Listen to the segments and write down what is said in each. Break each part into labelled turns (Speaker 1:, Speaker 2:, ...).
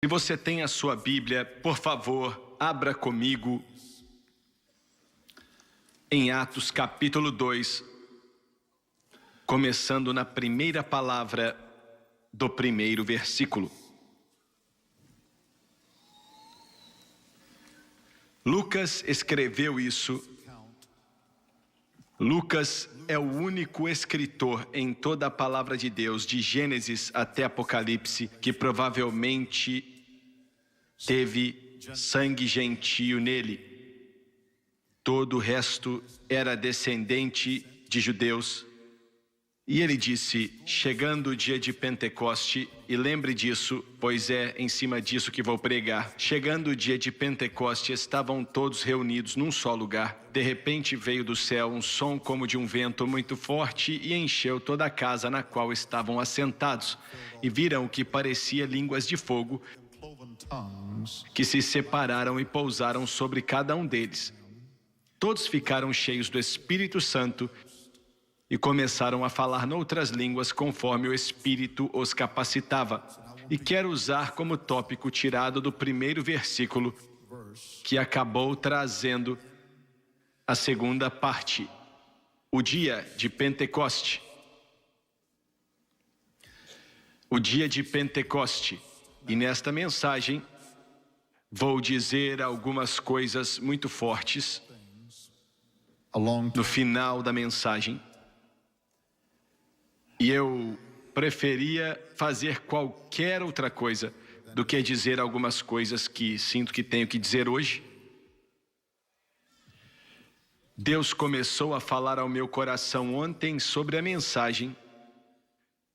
Speaker 1: Se você tem a sua Bíblia, por favor, abra comigo em Atos capítulo 2, começando na primeira palavra do primeiro versículo. Lucas escreveu isso. Lucas é o único escritor em toda a palavra de Deus, de Gênesis até Apocalipse, que provavelmente teve sangue gentio nele. Todo o resto era descendente de judeus. E ele disse, chegando o dia de Pentecoste, e lembre disso, pois é em cima disso que vou pregar. Chegando o dia de Pentecoste, estavam todos reunidos num só lugar. De repente veio do céu um som como de um vento muito forte e encheu toda a casa na qual estavam assentados. E viram o que parecia línguas de fogo, que se separaram e pousaram sobre cada um deles. Todos ficaram cheios do Espírito Santo e começaram a falar noutras línguas conforme o Espírito os capacitava. E quero usar como tópico tirado do primeiro versículo, que acabou trazendo a segunda parte, o dia de Pentecoste. O dia de Pentecoste. E nesta mensagem vou dizer algumas coisas muito fortes no final da mensagem. E eu preferia fazer qualquer outra coisa do que dizer algumas coisas que sinto que tenho que dizer hoje. Deus começou a falar ao meu coração ontem sobre a mensagem.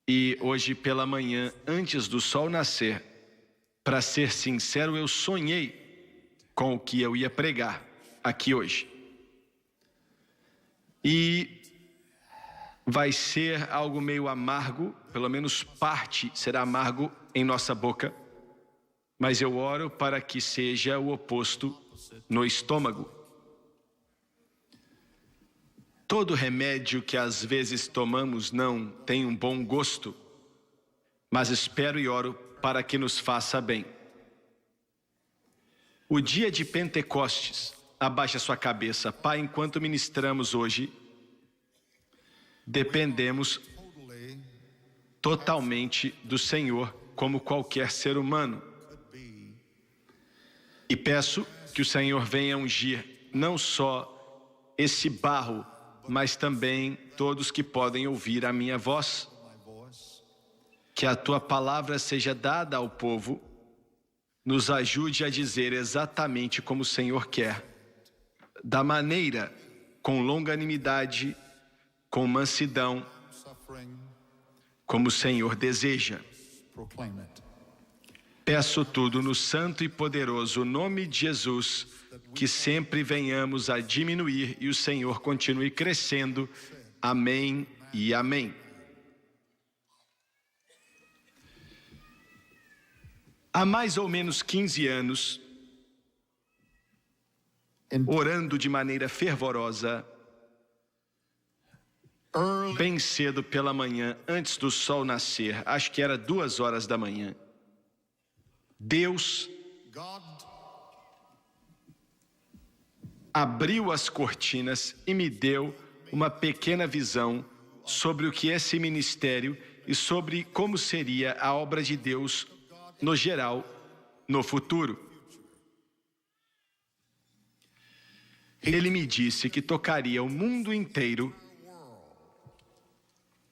Speaker 1: E hoje pela manhã, antes do sol nascer, para ser sincero, eu sonhei com o que eu ia pregar aqui hoje. E vai ser algo meio amargo, pelo menos parte será amargo em nossa boca, mas eu oro para que seja o oposto no estômago. Todo remédio que às vezes tomamos não tem um bom gosto, mas espero e oro para que nos faça bem. O dia de Pentecostes, abaixe a sua cabeça, Pai, enquanto ministramos hoje, dependemos totalmente do Senhor, como qualquer ser humano. E peço que o Senhor venha ungir não só esse barro, mas também todos que podem ouvir a minha voz. Que a tua palavra seja dada ao povo, nos ajude a dizer exatamente como o Senhor quer, da maneira, com longanimidade, com mansidão, como o Senhor deseja. Peço tudo no santo e poderoso nome de Jesus, que sempre venhamos a diminuir e o Senhor continue crescendo. Amém e amém. Há mais ou menos 15 anos, orando de maneira fervorosa, bem cedo pela manhã, antes do sol nascer, acho que era 2 horas da manhã, Deus abriu as cortinas e me deu uma pequena visão sobre o que é esse ministério e sobre como seria a obra de Deus no geral, no futuro. Ele me disse que tocaria o mundo inteiro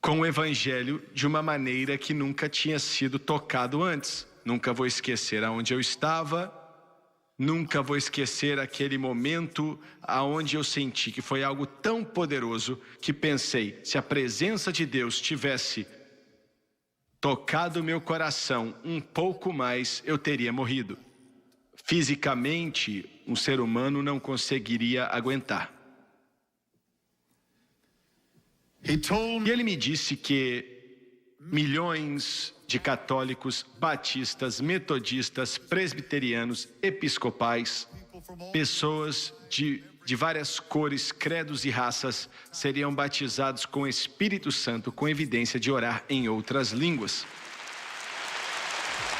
Speaker 1: com o Evangelho de uma maneira que nunca tinha sido tocado antes. Nunca vou esquecer aonde eu estava, nunca vou esquecer aquele momento aonde eu senti que foi algo tão poderoso que pensei, se a presença de Deus tivesse tocado o meu coração um pouco mais, eu teria morrido. Fisicamente, um ser humano não conseguiria aguentar. E ele me disse que milhões de católicos, batistas, metodistas, presbiterianos, episcopais, pessoas de várias cores, credos e raças seriam batizados com o Espírito Santo com evidência de orar em outras línguas.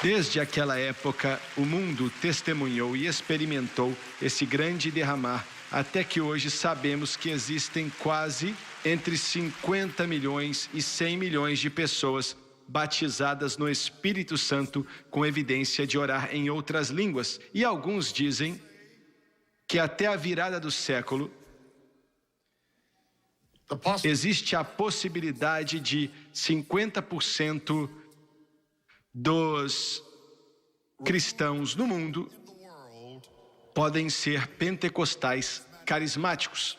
Speaker 1: Desde aquela época, o mundo testemunhou e experimentou esse grande derramar, até que hoje sabemos que existem quase entre 50 milhões e 100 milhões de pessoas batizadas no Espírito Santo, com evidência de orar em outras línguas. E alguns dizem que até a virada do século existe a possibilidade de 50% dos cristãos no mundo podem ser pentecostais carismáticos.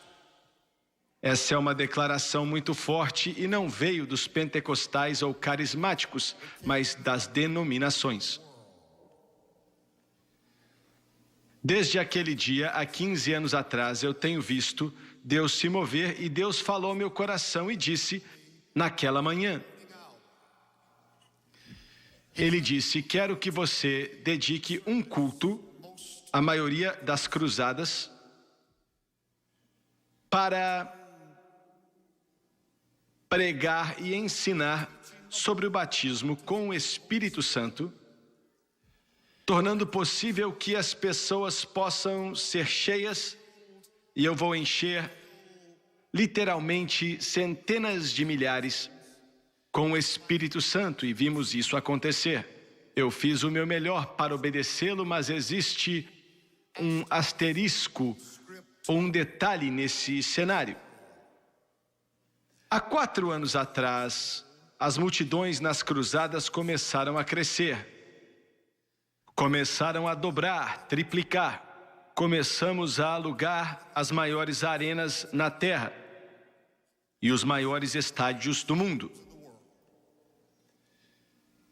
Speaker 1: Essa é uma declaração muito forte e não veio dos pentecostais ou carismáticos, mas das denominações. Desde aquele dia, há 15 anos atrás, eu tenho visto Deus se mover e Deus falou ao meu coração e disse, naquela manhã, Ele disse, quero que você dedique um culto, a maioria das cruzadas, para pregar e ensinar sobre o batismo com o Espírito Santo, tornando possível que as pessoas possam ser cheias, e eu vou encher literalmente centenas de milhares com o Espírito Santo, e vimos isso acontecer. Eu fiz o meu melhor para obedecê-lo, mas existe um asterisco ou um detalhe nesse cenário. Há 4 anos atrás, as multidões nas cruzadas começaram a crescer. Começaram a dobrar, triplicar. Começamos a alugar as maiores arenas na terra e os maiores estádios do mundo.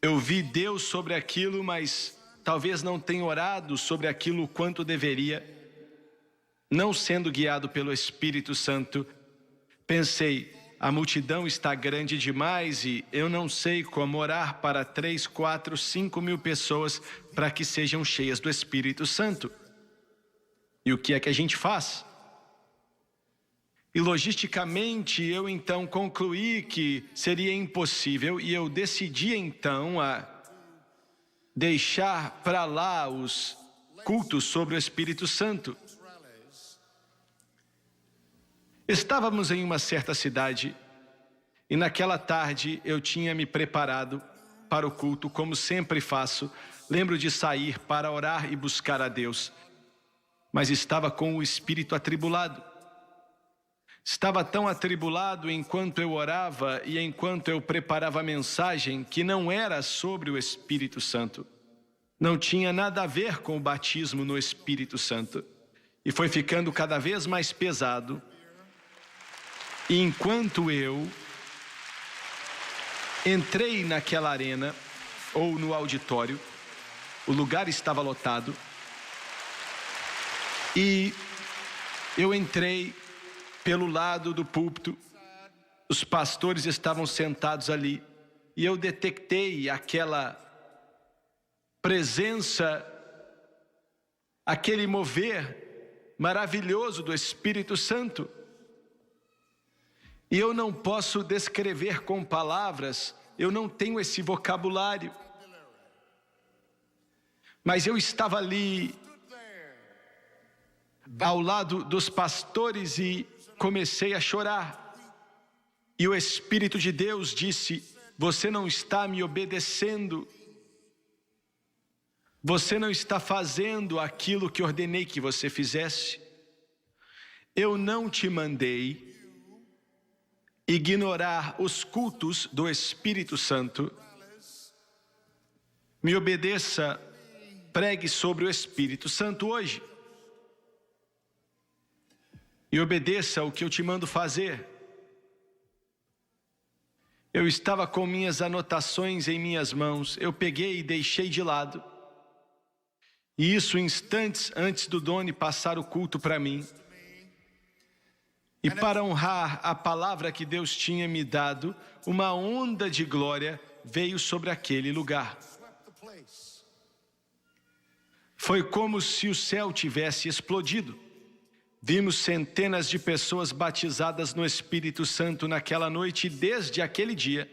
Speaker 1: Eu vi Deus sobre aquilo, mas talvez não tenha orado sobre aquilo quanto deveria. Não sendo guiado pelo Espírito Santo, pensei, a multidão está grande demais e eu não sei como orar para 3, 4, 5 mil pessoas para que sejam cheias do Espírito Santo. E o que é que a gente faz? E logisticamente eu então concluí que seria impossível e eu decidi então a deixar para lá os cultos sobre o Espírito Santo. Estávamos em uma certa cidade e naquela tarde eu tinha me preparado para o culto, como sempre faço. Lembro de sair para orar e buscar a Deus, mas estava com o espírito atribulado. Estava tão atribulado enquanto eu orava e enquanto eu preparava a mensagem que não era sobre o Espírito Santo. Não tinha nada a ver com o batismo no Espírito Santo. E foi ficando cada vez mais pesado. E enquanto eu entrei naquela arena, ou no auditório, o lugar estava lotado, e eu entrei pelo lado do púlpito, os pastores estavam sentados ali, e eu detectei aquela presença, aquele mover maravilhoso do Espírito Santo. E eu não posso descrever com palavras, eu não tenho esse vocabulário. Mas eu estava ali, ao lado dos pastores e comecei a chorar. E o Espírito de Deus disse, você não está me obedecendo. Você não está fazendo aquilo que ordenei que você fizesse. Eu não te mandei ignorar os cultos do Espírito Santo. Me obedeça, pregue sobre o Espírito Santo hoje. E obedeça o que eu te mando fazer. Eu estava com minhas anotações em minhas mãos, eu peguei e deixei de lado. E isso instantes antes do Doni passar o culto para mim. E para honrar a palavra que Deus tinha me dado, uma onda de glória veio sobre aquele lugar. Foi como se o céu tivesse explodido. Vimos centenas de pessoas batizadas no Espírito Santo naquela noite e desde aquele dia,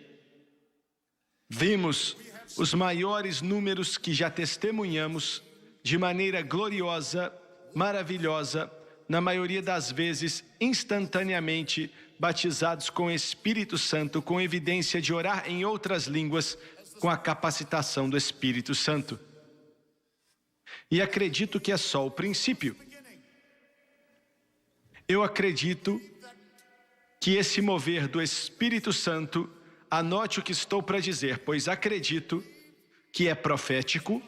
Speaker 1: vimos os maiores números que já testemunhamos, de maneira gloriosa, maravilhosa, na maioria das vezes, instantaneamente, batizados com o Espírito Santo, com evidência de orar em outras línguas, com a capacitação do Espírito Santo. E acredito que é só o princípio. Eu acredito que esse mover do Espírito Santo, anote o que estou para dizer, pois acredito que é profético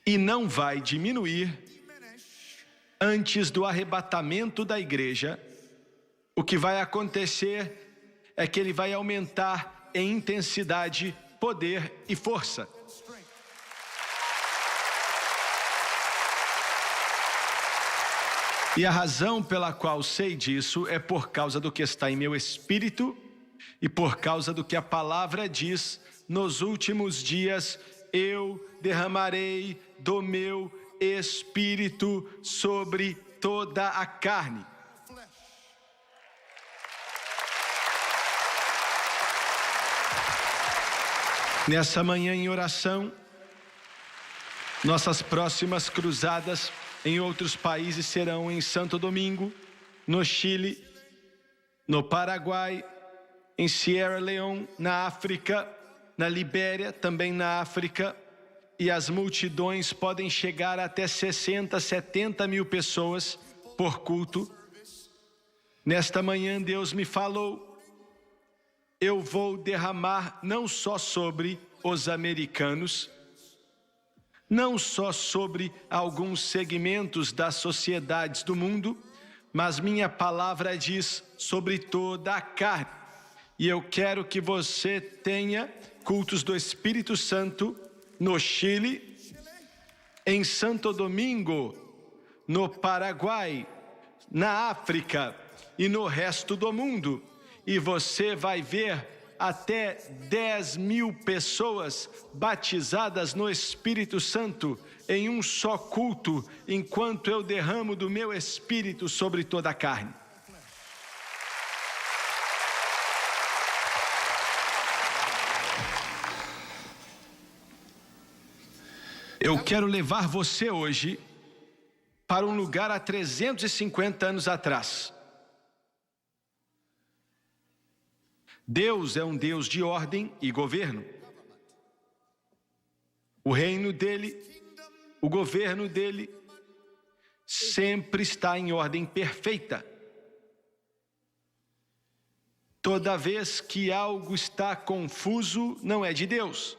Speaker 1: e não vai diminuir antes do arrebatamento da igreja. O que vai acontecer é que ele vai aumentar em intensidade, poder e força. E a razão pela qual sei disso é por causa do que está em meu espírito e por causa do que a palavra diz: nos últimos dias eu derramarei do meu espírito sobre toda a carne. Nessa manhã em oração, nossas próximas cruzadas em outros países serão em Santo Domingo, no Chile, no Paraguai, em Sierra Leone, na África, na Libéria, também na África, e as multidões podem chegar até 60, 70 mil pessoas por culto. Nesta manhã Deus me falou: eu vou derramar não só sobre os americanos, não só sobre alguns segmentos das sociedades do mundo, mas minha palavra diz sobre toda a carne. E eu quero que você tenha cultos do Espírito Santo no Chile, em Santo Domingo, no Paraguai, na África e no resto do mundo. E você vai ver até 10 mil pessoas batizadas no Espírito Santo em um só culto, enquanto eu derramo do meu Espírito sobre toda a carne. Eu quero levar você hoje para um lugar há 350 anos atrás. Deus é um Deus de ordem e governo. O reino dele, o governo dele, sempre está em ordem perfeita. Toda vez que algo está confuso, não é de Deus.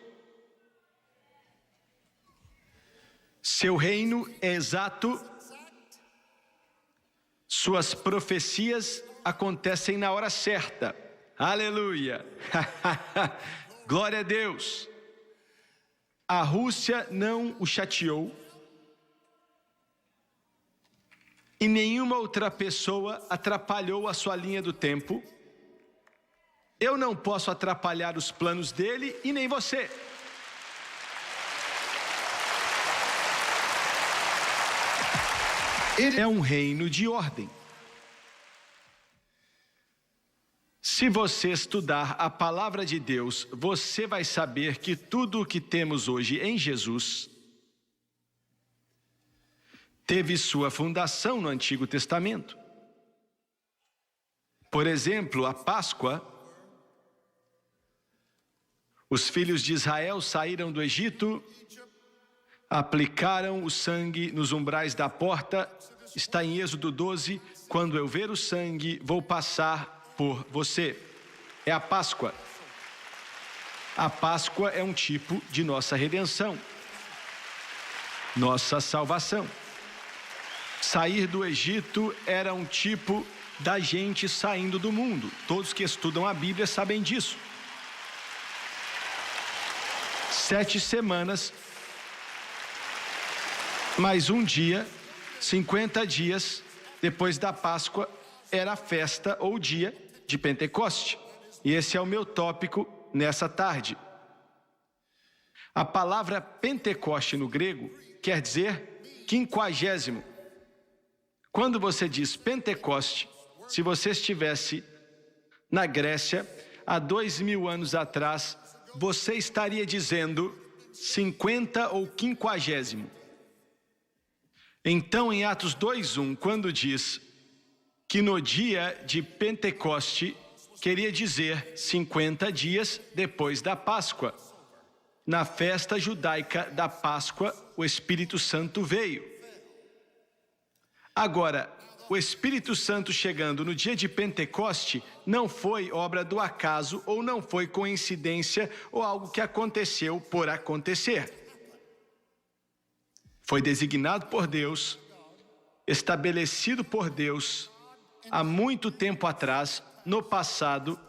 Speaker 1: Seu reino é exato, suas profecias acontecem na hora certa. Aleluia! Glória a Deus! A Rússia não o chateou e nenhuma outra pessoa atrapalhou a sua linha do tempo. Eu não posso atrapalhar os planos dele e nem você. Ele é um reino de ordem. Se você estudar a palavra de Deus, você vai saber que tudo o que temos hoje em Jesus teve sua fundação no Antigo Testamento. Por exemplo, a Páscoa, os filhos de Israel saíram do Egito, aplicaram o sangue nos umbrais da porta, está em Êxodo 12, quando eu ver o sangue, vou passar por você. É a Páscoa. A Páscoa é um tipo de nossa redenção, nossa salvação. Sair do Egito era um tipo da gente saindo do mundo. Todos que estudam a Bíblia sabem disso. 7 semanas, mais um dia, 50 dias depois da Páscoa, era a festa ou dia de Pentecoste. E esse é o meu tópico nessa tarde. A palavra Pentecoste no grego quer dizer 50º. Quando você diz Pentecoste, se você estivesse na Grécia há 2000 anos atrás, você estaria dizendo 50 ou 50º. Então, em Atos 2:1, quando diz que no dia de Pentecoste, queria dizer 50 dias depois da Páscoa. Na festa judaica da Páscoa, o Espírito Santo veio. Agora, o Espírito Santo chegando no dia de Pentecoste não foi obra do acaso ou não foi coincidência ou algo que aconteceu por acontecer. Foi designado por Deus, estabelecido por Deus há muito tempo atrás, no passado,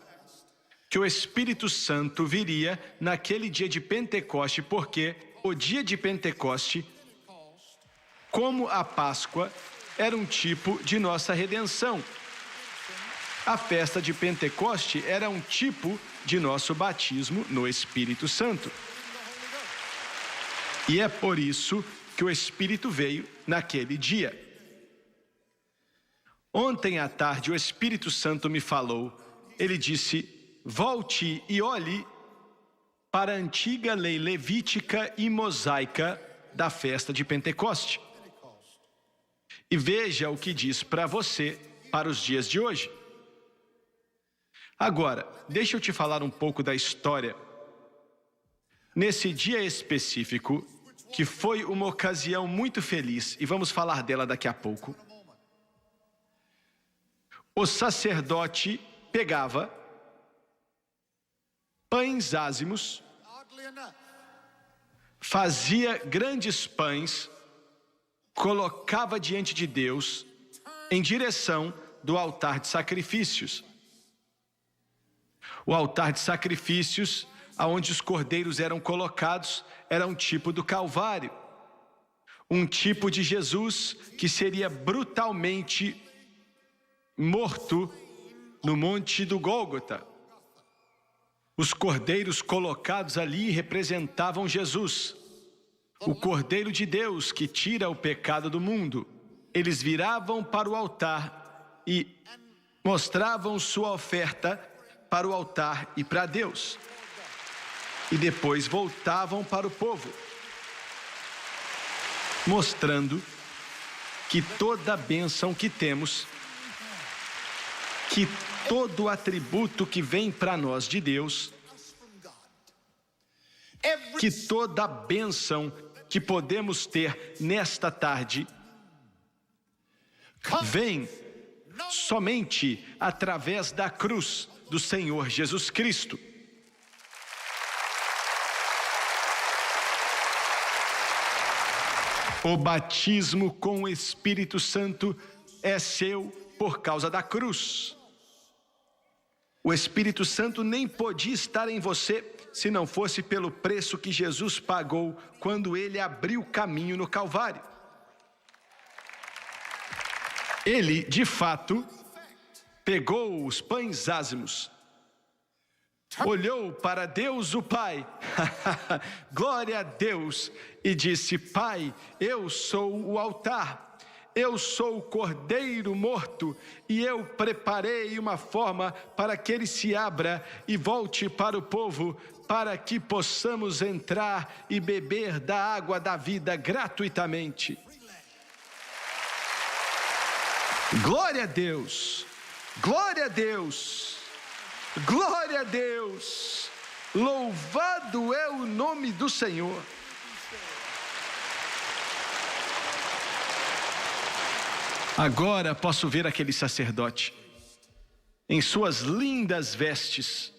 Speaker 1: que o Espírito Santo viria naquele dia de Pentecoste, porque o dia de Pentecoste, como a Páscoa, era um tipo de nossa redenção. A festa de Pentecoste era um tipo de nosso batismo no Espírito Santo. E é por isso que o Espírito veio naquele dia. Ontem à tarde o Espírito Santo me falou, ele disse: volte e olhe para a antiga lei levítica e mosaica da festa de Pentecoste. E veja o que diz para você para os dias de hoje. Agora, deixa eu te falar um pouco da história. Nesse dia específico, que foi uma ocasião muito feliz, e vamos falar dela daqui a pouco, o sacerdote pegava pães ázimos, fazia grandes pães, colocava diante de Deus em direção do altar de sacrifícios. O altar de sacrifícios, aonde os cordeiros eram colocados, era um tipo do Calvário, um tipo de Jesus que seria brutalmente morto no monte do Gólgota. Os cordeiros colocados ali representavam Jesus, o Cordeiro de Deus que tira o pecado do mundo. Eles viravam para o altar e mostravam sua oferta para o altar e para Deus. E depois voltavam para o povo, mostrando que toda a bênção que temos, que todo atributo que vem para nós de Deus, que toda a bênção que podemos ter nesta tarde, vem somente através da cruz do Senhor Jesus Cristo. O batismo com o Espírito Santo é seu por causa da cruz. O Espírito Santo nem podia estar em você se não fosse pelo preço que Jesus pagou quando ele abriu caminho no Calvário. Ele, de fato, pegou os pães ázimos, olhou para Deus o Pai, glória a Deus, e disse: Pai, eu sou o altar, eu sou o cordeiro morto, e eu preparei uma forma para que ele se abra e volte para o povo, para que possamos entrar e beber da água da vida gratuitamente. Glória a Deus, glória a Deus, glória a Deus, louvado é o nome do Senhor. Agora posso ver aquele sacerdote, em suas lindas vestes,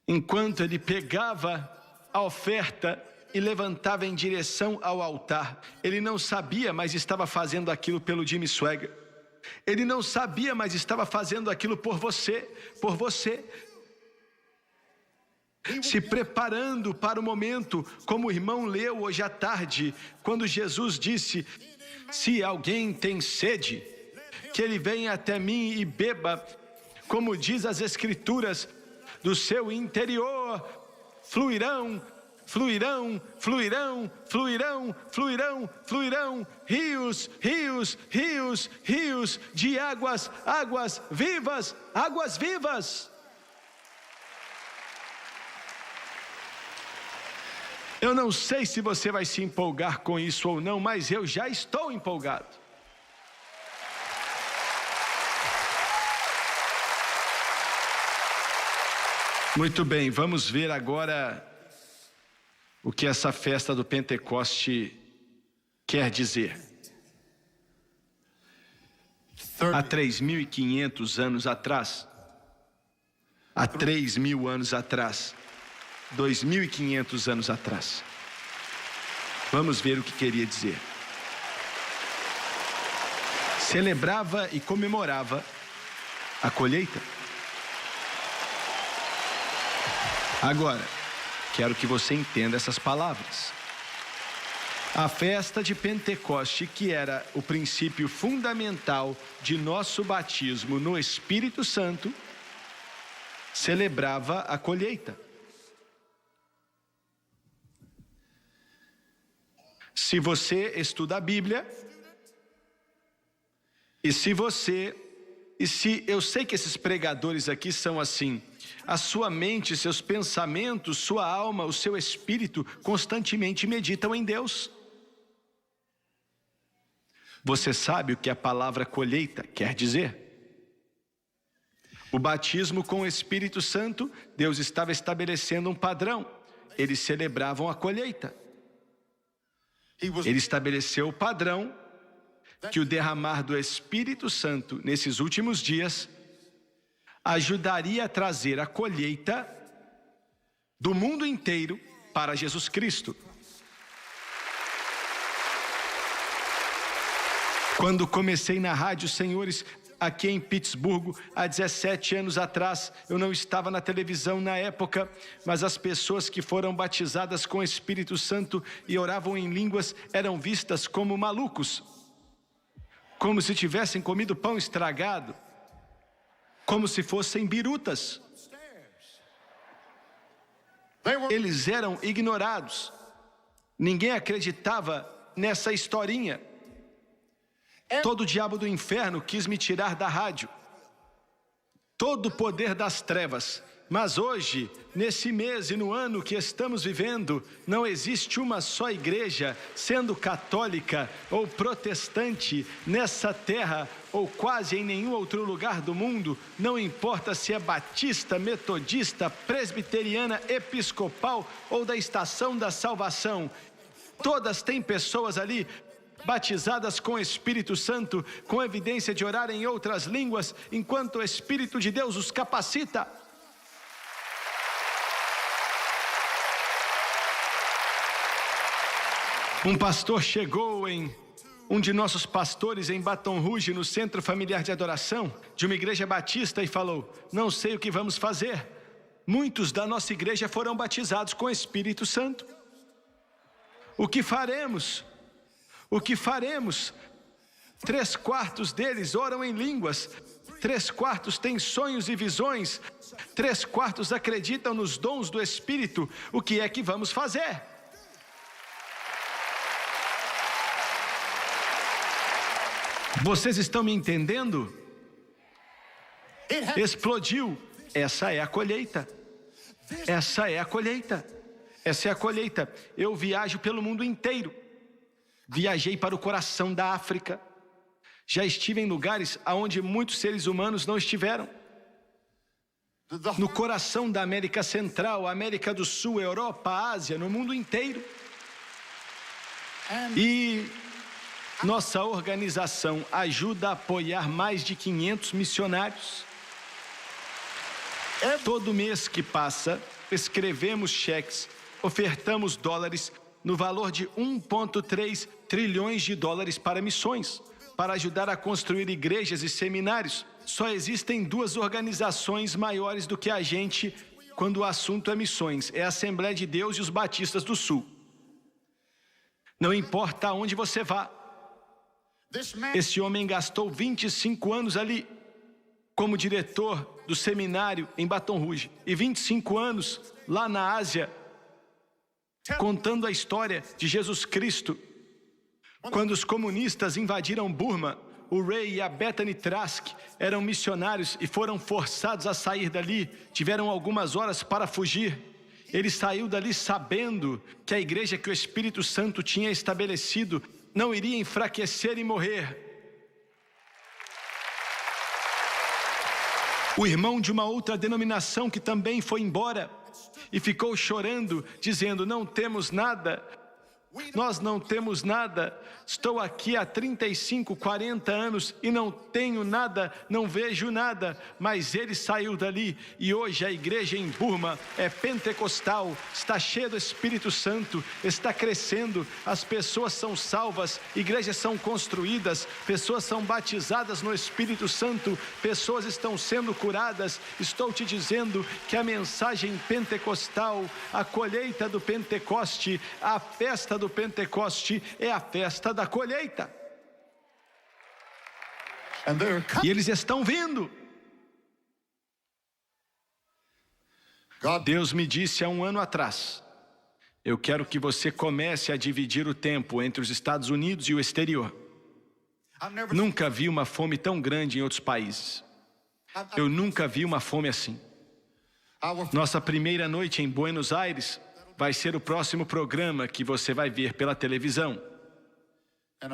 Speaker 1: enquanto ele pegava a oferta e levantava em direção ao altar. Ele não sabia, mas estava fazendo aquilo pelo Jimmy Swaggart. Ele não sabia, mas estava fazendo aquilo por você, se preparando para o momento, como o irmão leu hoje à tarde, quando Jesus disse: se alguém tem sede, que ele venha até mim e beba, como diz as Escrituras, do seu interior fluirão, fluirão, fluirão, fluirão, fluirão, fluirão, rios, rios, rios, rios de águas, águas vivas, águas vivas. Eu não sei se você vai se empolgar com isso ou não, mas eu já estou empolgado. Muito bem, vamos ver agora o que essa festa do Pentecoste quer dizer. Há 3.500 anos atrás, há 3.000 anos atrás, 2.500 anos atrás. Vamos ver o que queria dizer. Celebrava e comemorava a colheita. Agora, quero que você entenda essas palavras. A festa de Pentecoste, que era o princípio fundamental de nosso batismo no Espírito Santo, celebrava a colheita. Se você estuda a Bíblia, eu sei que esses pregadores aqui são assim, a sua mente, seus pensamentos, sua alma, o seu espírito constantemente meditam em Deus. Você sabe o que a palavra colheita quer dizer? O batismo com o Espírito Santo, Deus estava estabelecendo um padrão. Eles celebravam a colheita. Ele estabeleceu o padrão que o derramar do Espírito Santo nesses últimos dias ajudaria a trazer a colheita do mundo inteiro para Jesus Cristo. Quando comecei na rádio, senhores, aqui em Pittsburgh, há 17 anos atrás, eu não estava na televisão na época, mas as pessoas que foram batizadas com o Espírito Santo e oravam em línguas eram vistas como malucos, como se tivessem comido pão estragado, como se fossem birutas. Eles eram ignorados. Ninguém acreditava nessa historinha. Todo o diabo do inferno quis me tirar da rádio. Todo o poder das trevas. Mas hoje, nesse mês e no ano que estamos vivendo, não existe uma só igreja, sendo católica ou protestante, nessa terra ou quase em nenhum outro lugar do mundo, não importa se é batista, metodista, presbiteriana, episcopal ou da Estação da Salvação, todas têm pessoas ali batizadas com o Espírito Santo, com evidência de orar em outras línguas, enquanto o Espírito de Deus os capacita. Um pastor chegou um de nossos pastores em Baton Rouge, no Centro Familiar de Adoração, de uma igreja batista, e falou: não sei o que vamos fazer. Muitos da nossa igreja foram batizados com o Espírito Santo. O que faremos? O que faremos? 3/4 deles oram em línguas, 3/4 têm sonhos e visões, 3/4 acreditam nos dons do Espírito. O que é que vamos fazer? Vocês estão me entendendo? Explodiu. Essa é a colheita. Essa é a colheita. Essa é a colheita. Eu viajo pelo mundo inteiro. Viajei para o coração da África. Já estive em lugares onde muitos seres humanos não estiveram. No coração da América Central, América do Sul, Europa, Ásia, no mundo inteiro. E nossa organização ajuda a apoiar mais de 500 missionários. Todo mês que passa, escrevemos cheques, ofertamos dólares no valor de 1,3 trilhões de dólares para missões, para ajudar a construir igrejas e seminários. Só existem 2 organizações maiores do que a gente quando o assunto é missões. É a Assembleia de Deus e os Batistas do Sul. Não importa aonde você vá. Esse homem gastou 25 anos ali como diretor do seminário em Baton Rouge e 25 anos lá na Ásia, contando a história de Jesus Cristo. Quando os comunistas invadiram Burma, o Ray e a Bethany Trask eram missionários e foram forçados a sair dali. Tiveram algumas horas para fugir. Ele saiu dali sabendo que a igreja que o Espírito Santo tinha estabelecido não iria enfraquecer e morrer. O irmão de uma outra denominação que também foi embora e ficou chorando, dizendo: não temos nada. Nós não temos nada, estou aqui há 35, 40 anos e não tenho nada, não vejo nada. Mas ele saiu dali e hoje a igreja em Burma é pentecostal, está cheia do Espírito Santo, está crescendo, as pessoas são salvas, igrejas são construídas, pessoas são batizadas no Espírito Santo, pessoas estão sendo curadas. Estou te dizendo que a mensagem pentecostal, a colheita do Pentecoste, a festa do Pentecoste é a festa da colheita. E eles estão vindo. Deus me disse há um ano atrás: eu quero que você comece a dividir o tempo entre os Estados Unidos e o exterior. Nunca vi uma fome tão grande em outros países. Eu nunca vi uma fome assim. Nossa primeira noite em Buenos Aires vai ser o próximo programa que você vai ver pela televisão.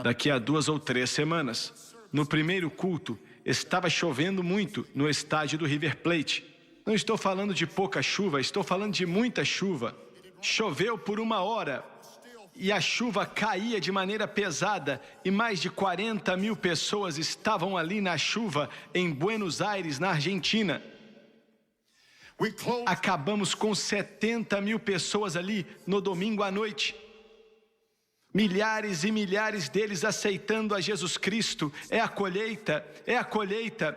Speaker 1: Daqui a 2 ou 3 semanas. No primeiro culto, estava chovendo muito no estádio do River Plate. Não estou falando de pouca chuva, estou falando de muita chuva. Choveu por 1 hora e a chuva caía de maneira pesada e mais de 40 mil pessoas estavam ali na chuva em Buenos Aires, na Argentina. Acabamos com 70 mil pessoas ali no domingo à noite. Milhares e milhares deles aceitando a Jesus Cristo. É a colheita, é a colheita.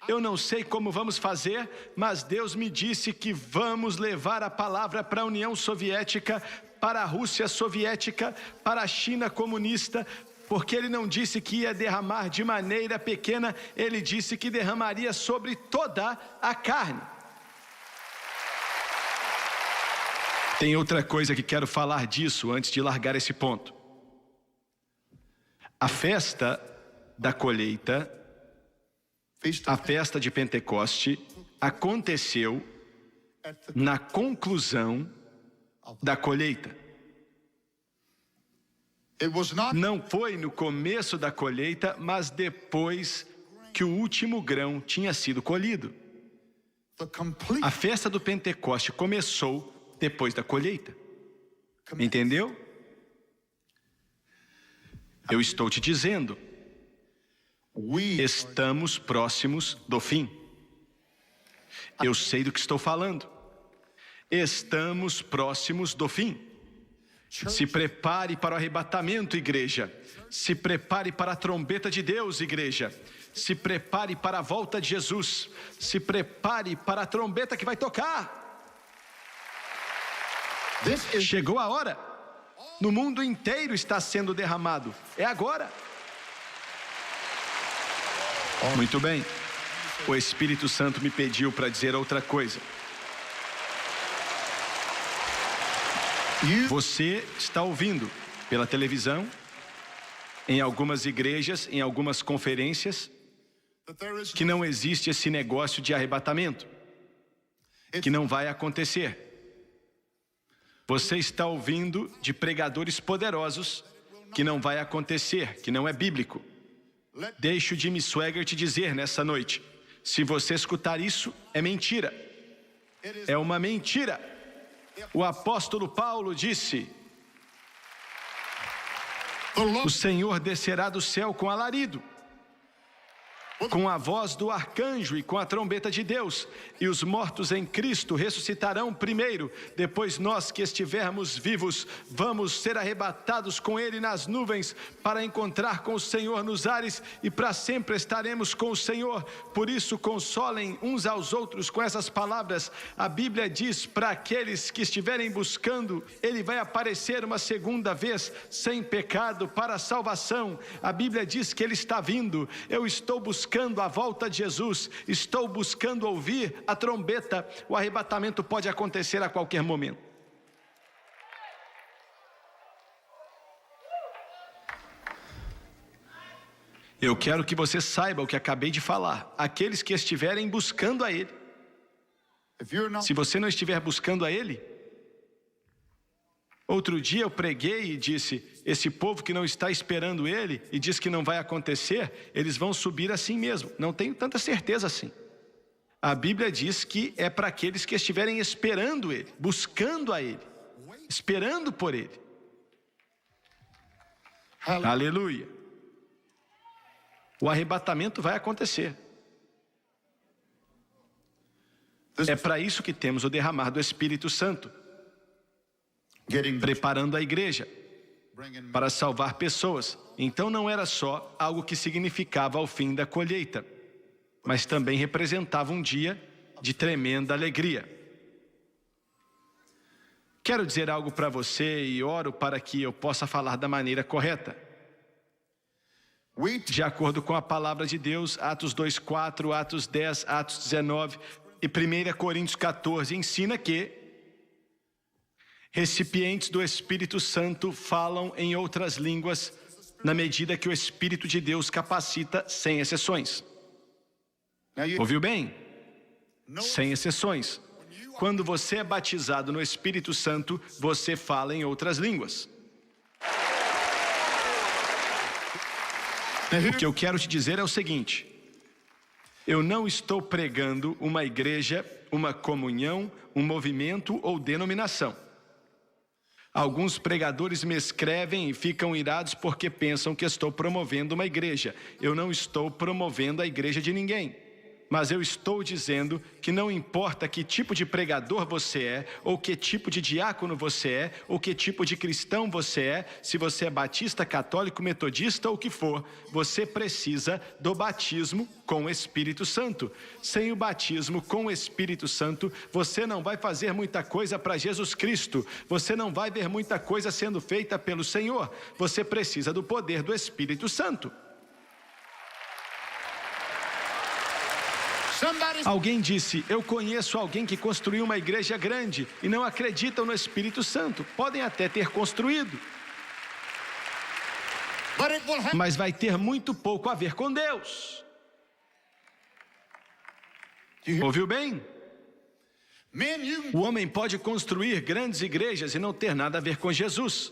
Speaker 1: Eu não sei como vamos fazer, mas Deus me disse que vamos levar a palavra para a União Soviética, para a Rússia Soviética, para a China comunista, porque Ele não disse que ia derramar de maneira pequena, Ele disse que derramaria sobre toda a carne. Tem outra coisa que quero falar disso antes de largar esse ponto. A festa da colheita, a festa de Pentecoste, aconteceu na conclusão da colheita. Não foi no começo da colheita, mas depois que o último grão tinha sido colhido. A festa do Pentecoste começou depois da colheita. Entendeu? Eu estou te dizendo, estamos próximos do fim. Eu sei do que estou falando. Estamos próximos do fim. Se prepare para o arrebatamento, igreja. Se prepare para a trombeta de Deus, igreja. Se prepare para a volta de Jesus. Se prepare para a trombeta que vai tocar. Chegou a hora. No mundo inteiro está sendo derramado. É agora. Muito bem. O Espírito Santo me pediu para dizer outra coisa. Você está ouvindo pela televisão, em algumas igrejas, em algumas conferências, que não existe esse negócio de arrebatamento, que não vai acontecer. Você está ouvindo de pregadores poderosos que não vai acontecer, que não é bíblico. Deixe o Jimmy Swaggart te dizer nessa noite, se você escutar isso, é mentira. É uma mentira. O apóstolo Paulo disse: o Senhor descerá do céu com alarido, com a voz do arcanjo e com a trombeta de Deus, e os mortos em Cristo ressuscitarão primeiro. Depois nós que estivermos vivos, vamos ser arrebatados com Ele nas nuvens, para encontrar com o Senhor nos ares, e para sempre estaremos com o Senhor. Por isso consolem uns aos outros com essas palavras. A Bíblia diz para aqueles que estiverem buscando, Ele vai aparecer uma segunda vez, sem pecado, para a salvação. A Bíblia diz que Ele está vindo. Eu estou buscando a volta de Jesus, estou buscando ouvir a trombeta. O arrebatamento pode acontecer a qualquer momento. Eu quero que você saiba o que acabei de falar. Aqueles que estiverem buscando a Ele. Se você não estiver buscando a Ele, Outro dia eu preguei e disse, esse povo que não está esperando ele e diz que não vai acontecer, eles vão subir assim mesmo. Não tenho tanta certeza assim. A Bíblia diz que é para aqueles que estiverem esperando ele, buscando a ele, esperando por ele. Aleluia. O arrebatamento vai acontecer. É para isso que temos o derramar do Espírito Santo, preparando a igreja para salvar pessoas. Então não era só algo que significava o fim da colheita, mas também representava um dia de tremenda alegria. Quero dizer algo para você e oro para que eu possa falar da maneira correta. De acordo com a palavra de Deus, Atos 2:4, Atos 10, Atos 19 e 1 Coríntios 14 ensina que recipientes do Espírito Santo falam em outras línguas na medida que o Espírito de Deus capacita, sem exceções. Ouviu bem? Sem exceções. Quando você é batizado no Espírito Santo, você fala em outras línguas. O que eu quero te dizer é o seguinte: eu não estou pregando uma igreja, uma comunhão, um movimento ou denominação. Alguns pregadores me escrevem e ficam irados porque pensam que estou promovendo uma igreja. Eu não estou promovendo a igreja de ninguém. Mas eu estou dizendo que não importa que tipo de pregador você é, ou que tipo de diácono você é, ou que tipo de cristão você é, se você é batista, católico, metodista ou o que for, você precisa do batismo com o Espírito Santo. Sem o batismo com o Espírito Santo, você não vai fazer muita coisa para Jesus Cristo. Você não vai ver muita coisa sendo feita pelo Senhor. Você precisa do poder do Espírito Santo. Alguém disse, eu conheço alguém que construiu uma igreja grande e não acreditam no Espírito Santo. Podem até ter construído, mas vai ter muito pouco a ver com Deus. Ouviu bem? O homem pode construir grandes igrejas e não ter nada a ver com Jesus.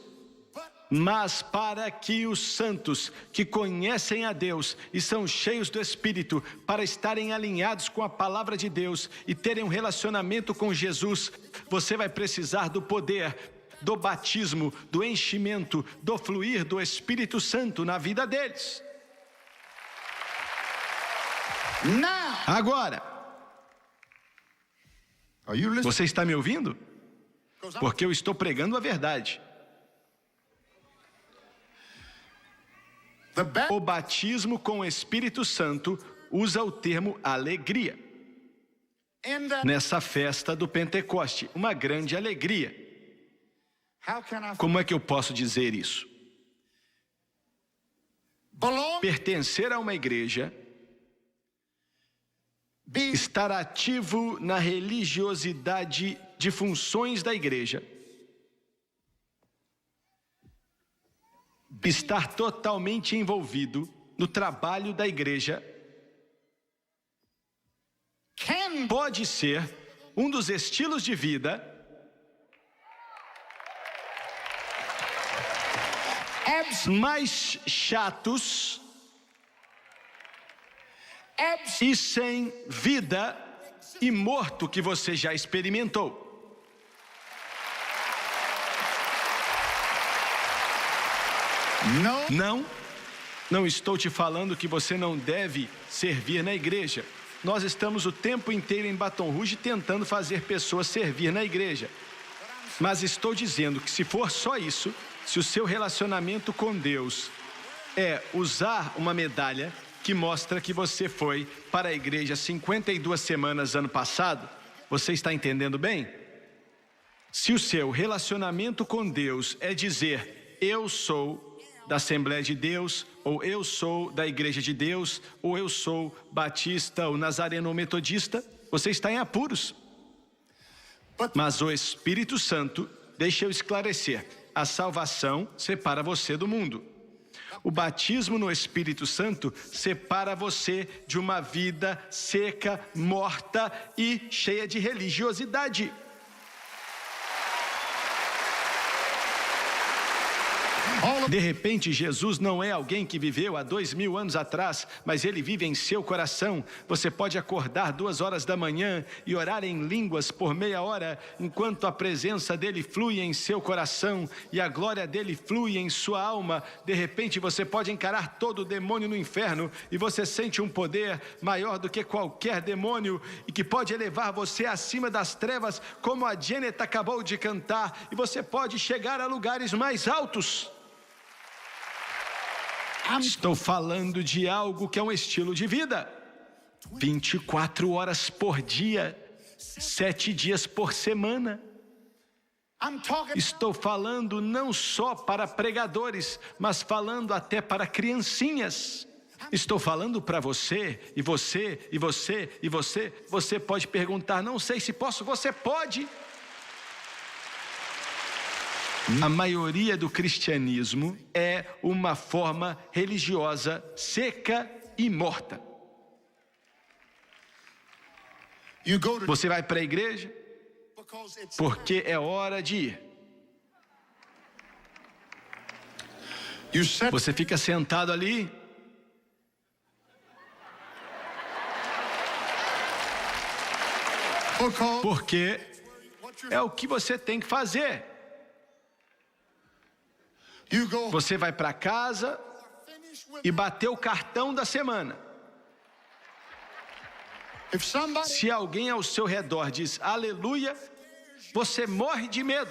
Speaker 1: Mas para que os santos que conhecem a Deus e são cheios do Espírito, para estarem alinhados com a palavra de Deus e terem um relacionamento com Jesus, você vai precisar do poder, do batismo, do enchimento, do fluir do Espírito Santo na vida deles. Agora, você está me ouvindo? Porque eu estou pregando a verdade. O batismo com o Espírito Santo usa o termo alegria. Nessa festa do Pentecoste, uma grande alegria. Como é que eu posso dizer isso? Pertencer a uma igreja, estar ativo na religiosidade de funções da igreja, estar totalmente envolvido no trabalho da igreja, pode ser um dos estilos de vida mais chatos e sem vida e morto que você já experimentou. Não estou te falando que você não deve servir na igreja. Nós estamos o tempo inteiro em Baton Rouge tentando fazer pessoas servir na igreja. Mas estou dizendo que se for só isso, se o seu relacionamento com Deus é usar uma medalha que mostra que você foi para a igreja 52 semanas ano passado, você está entendendo bem? Se o seu relacionamento com Deus é dizer, eu sou da Assembleia de Deus, ou eu sou da Igreja de Deus, ou eu sou batista, ou nazareno, ou metodista, você está em apuros. Mas o Espírito Santo, deixa eu esclarecer, a salvação separa você do mundo. O batismo no Espírito Santo separa você de uma vida seca, morta e cheia de religiosidade. De repente, Jesus não é alguém que viveu há 2000 anos atrás, mas ele vive em seu coração. Você pode acordar 2 horas da manhã e orar em línguas por meia hora, enquanto a presença dele flui em seu coração e a glória dele flui em sua alma. De repente, você pode encarar todo demônio no inferno e você sente um poder maior do que qualquer demônio e que pode elevar você acima das trevas, como a Janet acabou de cantar, e você pode chegar a lugares mais altos. Estou falando de algo que é um estilo de vida. 24 horas por dia, 7 dias por semana. Estou falando não só para pregadores, mas falando até para criancinhas. Estou falando para você, e você, e você, e você. Você pode perguntar, não sei se posso, você pode. A maioria do cristianismo é uma forma religiosa seca e morta. Você vai para a igreja porque é hora de ir. Você fica sentado ali. Porque é o que você tem que fazer. Você vai para casa e bateu o cartão da semana. Se alguém ao seu redor diz aleluia, você morre de medo.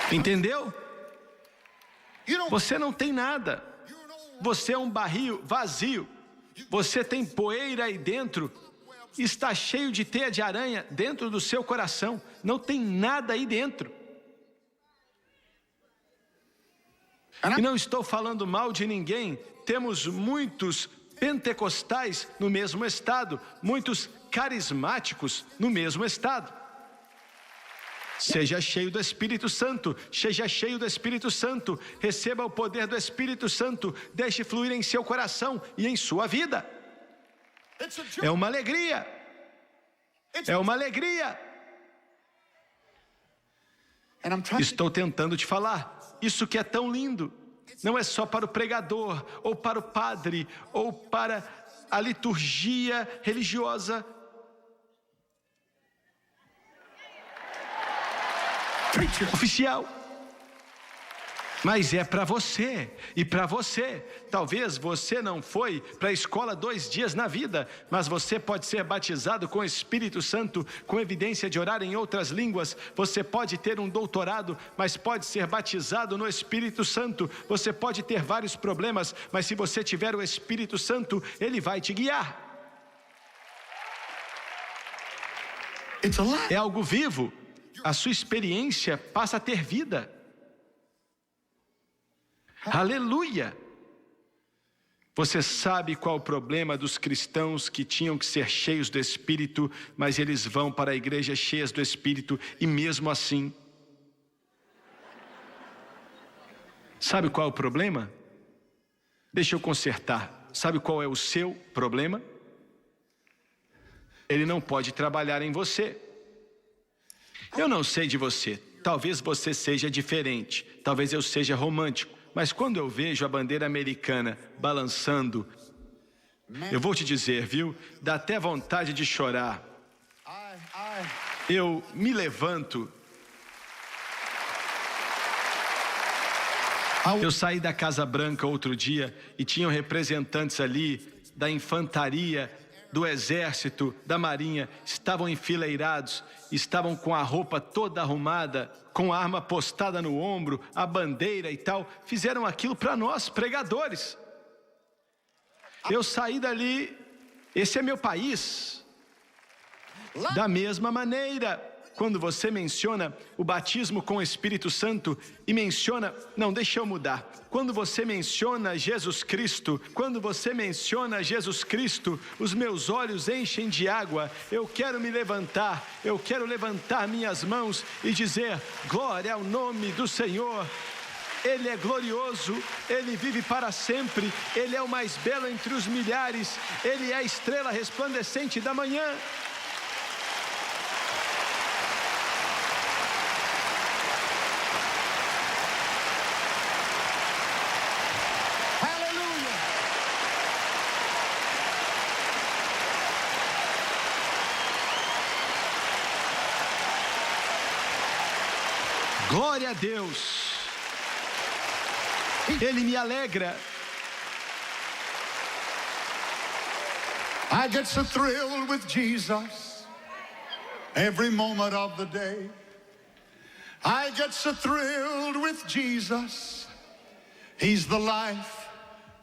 Speaker 1: Entendeu? Você não tem nada. Você é um barril vazio. Você tem poeira aí dentro. Está cheio de teia de aranha dentro do seu coração. Não tem nada aí dentro. E não estou falando mal de ninguém. Temos muitos pentecostais no mesmo estado, muitos carismáticos no mesmo estado. Seja cheio do Espírito Santo, seja cheio do Espírito Santo, receba o poder do Espírito Santo, deixe fluir em seu coração e em sua vida. É uma alegria. É uma alegria. Estou tentando te falar. Isso que é tão lindo. Não é só para o pregador, ou para o padre, ou para a liturgia religiosa. Oficial. Mas é para você e para você. Talvez você não foi para a escola 2 dias na vida, mas você pode ser batizado com o Espírito Santo, com evidência de orar em outras línguas. Você pode ter um doutorado, mas pode ser batizado no Espírito Santo. Você pode ter vários problemas, mas se você tiver o Espírito Santo, Ele vai te guiar. É algo vivo. A sua experiência passa a ter vida. Aleluia! Você sabe qual o problema dos cristãos que tinham que ser cheios do Espírito, mas eles vão para a igreja cheios do Espírito e mesmo assim. Sabe qual é o problema? Deixa eu consertar. Sabe qual é o seu problema? Ele não pode trabalhar em você. Eu não sei de você. Talvez você seja diferente. Talvez eu seja romântico. Mas quando eu vejo a bandeira americana balançando, eu vou te dizer, viu? Dá até vontade de chorar. Eu me levanto. Eu saí da Casa Branca outro dia e tinham representantes ali da infantaria, do exército, da marinha, estavam enfileirados, estavam com a roupa toda arrumada, com a arma postada no ombro, a bandeira e tal. Fizeram aquilo para nós, pregadores. Eu saí dali, esse é meu país. Da mesma maneira, quando você menciona o batismo com o Espírito Santo e menciona, não, deixa eu mudar. Quando você menciona Jesus Cristo, os meus olhos enchem de água. Eu quero me levantar, eu quero levantar minhas mãos e dizer glória ao nome do Senhor. Ele é glorioso, Ele vive para sempre, Ele é o mais belo entre os milhares, Ele é a estrela resplandecente da manhã.
Speaker 2: Hallelujah.
Speaker 1: Glória a Deus. Ele me alegra.
Speaker 2: I get so thrilled with Jesus every moment of the day. I get so thrilled with Jesus. He's the life,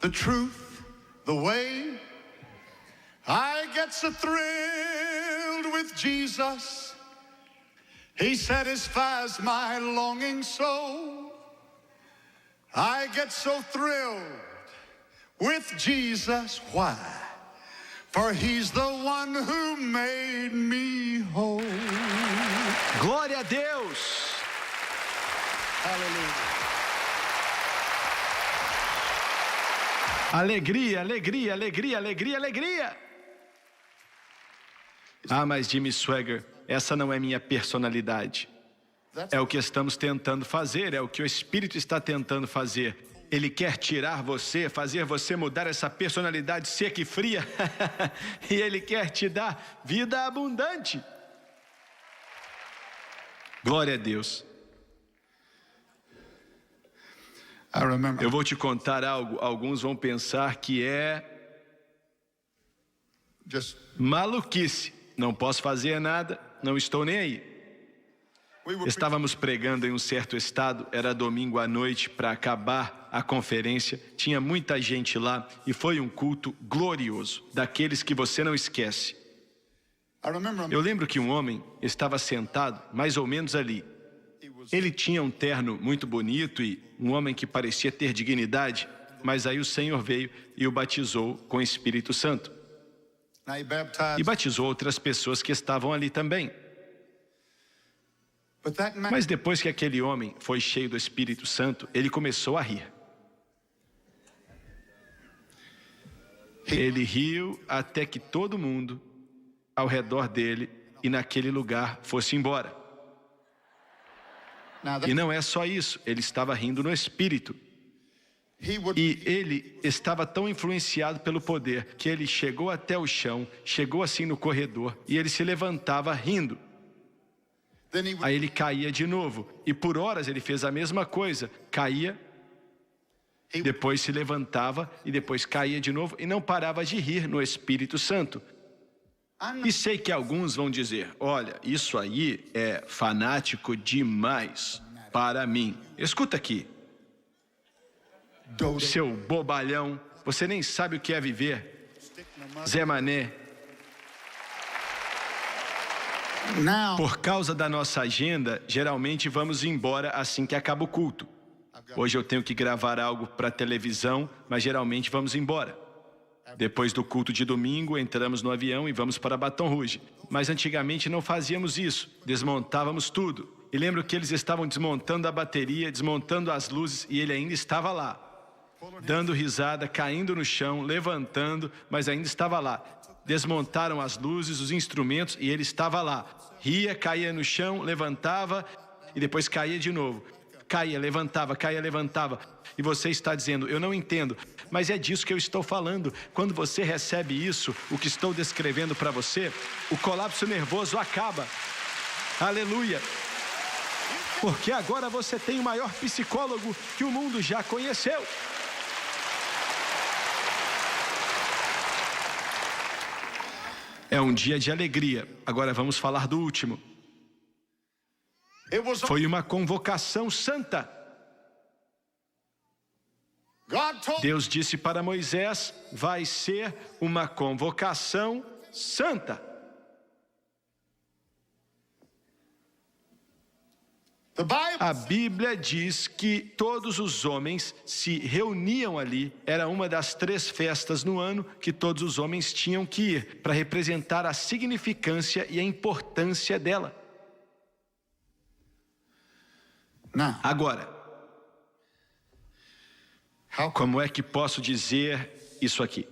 Speaker 2: the truth, the way. I get so thrilled with Jesus. He satisfies my longing soul. I get so thrilled with Jesus. Why? For He's the one who made me whole.
Speaker 1: Glória a Deus.
Speaker 2: Hallelujah.
Speaker 1: Alegria, alegria, alegria, alegria, alegria. Ah, mas Jimmy Swaggart, essa não é minha personalidade. É o que estamos tentando fazer, é o que o Espírito está tentando fazer. Ele quer tirar você, fazer você mudar essa personalidade seca e fria. E Ele quer te dar vida abundante. Glória a Deus.
Speaker 2: I remember.
Speaker 1: Eu vou te contar algo, alguns vão pensar que é
Speaker 2: Just
Speaker 1: maluquice. Não posso fazer nada, não estou nem aí.
Speaker 2: we were
Speaker 1: Estávamos pregando em um certo estado, era domingo à noite para acabar a conferência, tinha muita gente lá e foi um culto glorioso, daqueles que você não esquece.
Speaker 2: I remember
Speaker 1: Eu lembro que um homem estava sentado mais ou menos ali. Ele tinha um terno muito bonito e um homem que parecia ter dignidade, mas aí o Senhor veio e o batizou com o Espírito Santo.
Speaker 2: now he baptized.
Speaker 1: E batizou outras pessoas que estavam ali também.
Speaker 2: But that man,
Speaker 1: Mas depois que aquele homem foi cheio do Espírito Santo, ele começou a rir. Ele riu até que todo mundo ao redor dele e naquele lugar fosse embora.
Speaker 2: now that
Speaker 1: E não é só isso, ele estava rindo no Espírito.
Speaker 2: he would
Speaker 1: E ele estava tão influenciado pelo poder que ele chegou até o chão, chegou assim no corredor e ele se levantava rindo.
Speaker 2: then he would
Speaker 1: Aí ele caía de novo. E por horas ele fez a mesma coisa. Caía, depois se levantava e depois caía de novo e não parava de rir no Espírito Santo.
Speaker 2: I'm
Speaker 1: E sei que alguns vão dizer, olha, isso aí é fanático demais para mim. Escuta aqui,
Speaker 2: doting.
Speaker 1: seu bobalhão, você nem sabe o que é viver. Zé Mané,
Speaker 2: Now
Speaker 1: por causa da nossa agenda, geralmente vamos embora assim que acaba o culto. Hoje eu tenho que gravar algo para televisão, mas geralmente vamos embora. Depois do culto de domingo, entramos no avião e vamos para Baton Rouge. Mas antigamente não fazíamos isso, desmontávamos tudo. E lembro que eles estavam desmontando a bateria, desmontando as luzes e ele ainda estava lá. Dando risada, caindo no chão, levantando, mas ainda estava lá. Desmontaram as luzes, os instrumentos e ele estava lá. Ria, caía no chão, levantava e depois caía de novo. Caía, levantava. E você está dizendo, eu não entendo, mas é disso que eu estou falando. Quando você recebe isso, o que estou descrevendo para você, o colapso nervoso acaba. Aleluia! Porque agora você tem o maior psicólogo que o mundo já conheceu. É um dia de alegria. Agora vamos falar do último.
Speaker 2: it was
Speaker 1: Foi uma convocação santa.
Speaker 2: God told
Speaker 1: Deus disse para Moisés, vai ser uma convocação santa.
Speaker 2: the Bible.
Speaker 1: A Bíblia diz que todos os homens se reuniam ali. Era uma das 3 festas no ano que todos os homens tinham que ir para representar a significância e a importância dela.
Speaker 2: Now
Speaker 1: Agora, Como é que posso dizer isso aqui?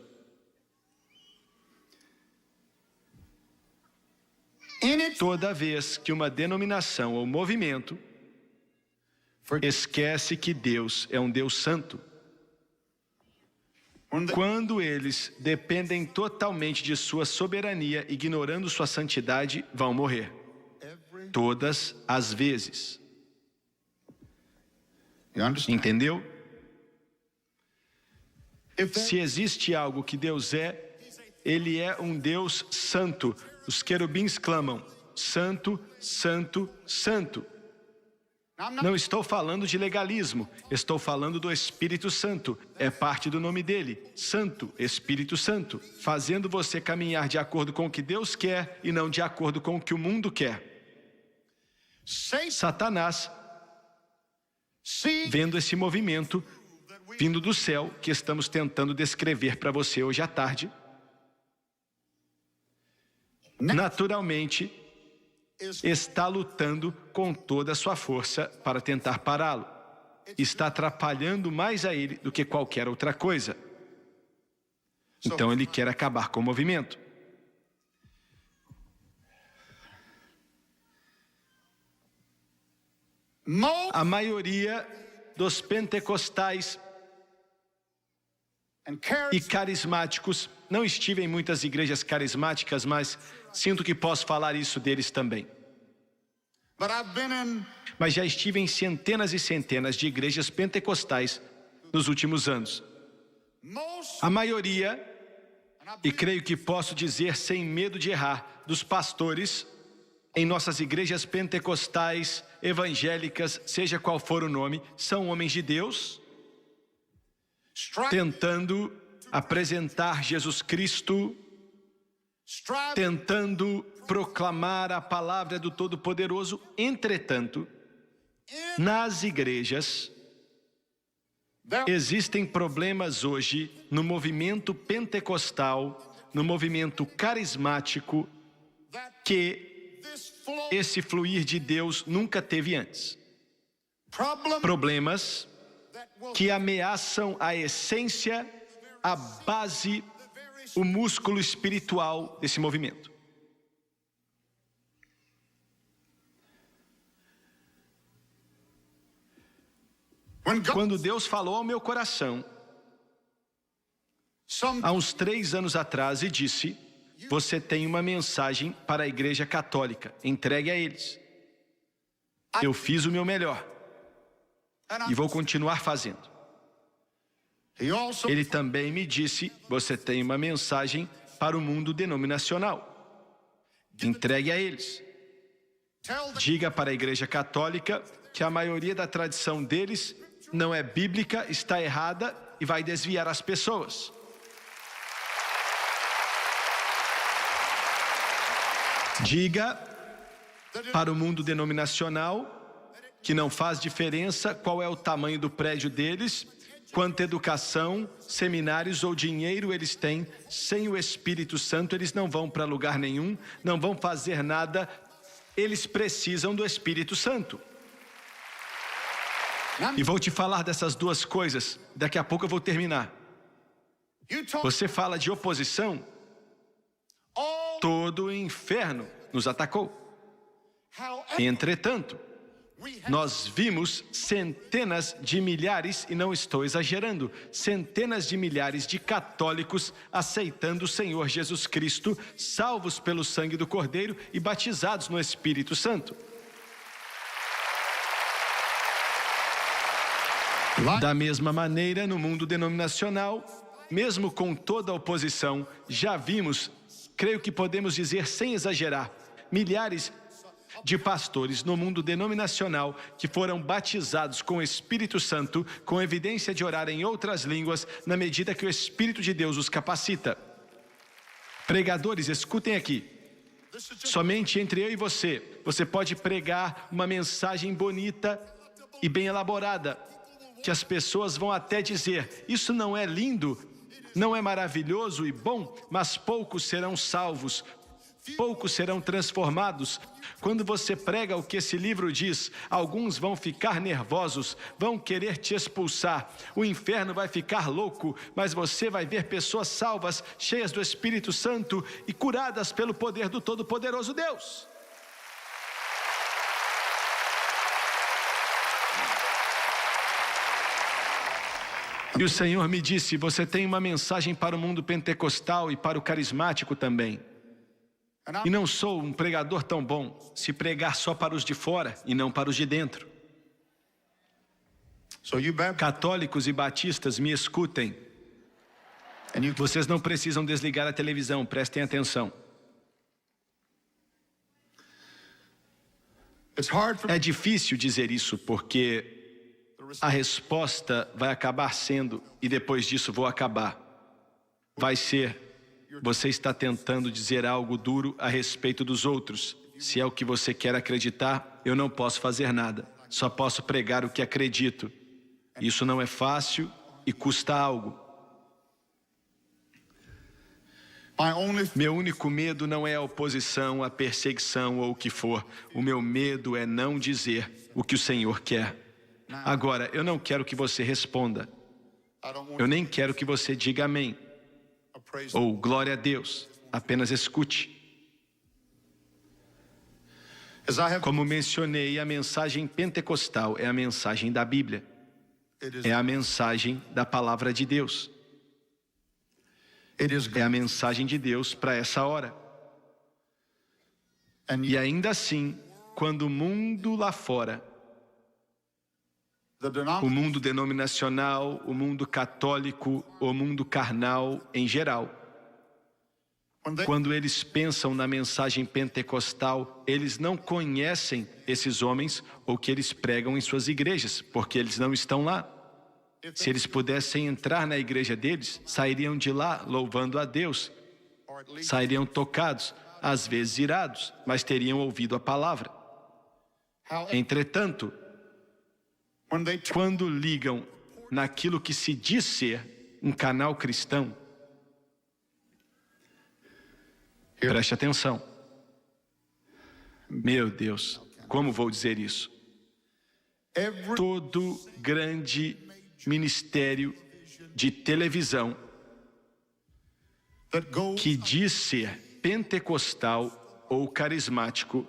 Speaker 1: Toda vez que uma denominação ou movimento esquece que Deus é um Deus santo, quando eles dependem totalmente de sua soberania, ignorando sua santidade, vão morrer. Todas as vezes. Entendeu? Se existe algo que Deus é, Ele é um Deus santo. Os querubins clamam, santo, santo, santo. Não estou falando de legalismo, estou falando do Espírito Santo. É parte do nome dele, Santo, Espírito Santo, fazendo você caminhar de acordo com o que Deus quer e não de acordo com o que o mundo quer. Satanás, vendo esse movimento vindo do céu que estamos tentando descrever para você hoje à tarde, naturalmente está lutando com toda a sua força para tentar pará-lo. Está atrapalhando mais a ele do que qualquer outra coisa. Então ele quer acabar com o movimento. A maioria dos pentecostais e carismáticos, não estive em muitas igrejas carismáticas, mas sinto que posso falar isso deles também. Mas já estive em centenas e centenas de igrejas pentecostais nos últimos anos. A maioria, e creio que posso dizer sem medo de errar, dos pastores em nossas igrejas pentecostais, evangélicas, seja qual for o nome, são homens de Deus, tentando apresentar Jesus Cristo, tentando proclamar a palavra do Todo-Poderoso. Entretanto, nas igrejas, existem problemas hoje no movimento pentecostal, no movimento carismático, que esse fluir de Deus nunca teve antes. Problemas que ameaçam a essência, a base, o músculo espiritual desse movimento. Quando Deus falou ao meu coração, há uns 3 anos atrás, e disse: você tem uma mensagem para a Igreja Católica, entregue a eles. Eu fiz o meu melhor e vou continuar fazendo. Ele também me disse: você tem uma mensagem para o mundo denominacional, entregue a eles. Diga para a Igreja Católica que a maioria da tradição deles não é bíblica, está errada e vai desviar as pessoas. Diga para o mundo denominacional que não faz diferença qual é o tamanho do prédio deles, quanta educação, seminários ou dinheiro eles têm, sem o Espírito Santo eles não vão para lugar nenhum, não vão fazer nada, eles precisam do Espírito Santo. E vou te falar dessas duas coisas, daqui a pouco eu vou terminar. Você fala de oposição? Todo o inferno nos atacou. Entretanto, nós vimos centenas de milhares, e não estou exagerando, centenas de milhares de católicos aceitando o Senhor Jesus Cristo, salvos pelo sangue do Cordeiro e batizados no Espírito Santo. Da mesma maneira, no mundo denominacional, mesmo com toda a oposição, já vimos, creio que podemos dizer sem exagerar, milhares de pastores no mundo denominacional que foram batizados com o Espírito Santo, com evidência de orar em outras línguas, na medida que o Espírito de Deus os capacita. Pregadores, escutem aqui. Somente entre eu e você pode pregar uma mensagem bonita e bem elaborada, que as pessoas vão até dizer: isso não é lindo, não é maravilhoso e bom, mas poucos serão salvos. poucos serão transformados. Quando você prega o que esse livro diz, alguns vão ficar nervosos, vão querer te expulsar. O inferno vai ficar louco, mas você vai ver pessoas salvas, cheias do Espírito Santo e curadas pelo poder do Todo-Poderoso Deus. E o Senhor me disse, você tem uma mensagem para o mundo pentecostal e para o carismático também. E não sou um pregador tão bom se pregar só para os de fora e não para os de dentro. Católicos e batistas, me escutem. Vocês não precisam desligar a televisão, prestem atenção. É difícil dizer isso porque a resposta vai acabar sendo, e depois disso vou acabar. Vai ser, você está tentando dizer algo duro a respeito dos outros. Se é o que você quer acreditar, eu não posso fazer nada. Só posso pregar o que acredito. Isso não é fácil e custa algo. Meu único medo não é a oposição, a perseguição ou o que for. O meu medo é não dizer o que o Senhor quer. Agora, eu não quero que você responda. Eu nem quero que você diga amém ou glória a Deus. Apenas escute. Como mencionei, a mensagem pentecostal é a mensagem da Bíblia. É a mensagem da palavra de Deus. É a mensagem de Deus para essa hora. E ainda assim, quando o mundo lá fora, o mundo denominacional, o mundo católico, o mundo carnal em geral, quando eles pensam na mensagem pentecostal, eles não conhecem esses homens ou que eles pregam em suas igrejas, porque eles não estão lá. Se eles pudessem entrar na igreja deles, sairiam de lá louvando a Deus, sairiam tocados, às vezes irados, mas teriam ouvido a palavra. Entretanto, quando ligam naquilo que se diz ser um canal cristão, preste atenção. Meu Deus, como vou dizer isso? Todo grande ministério de televisão que diz ser pentecostal ou carismático,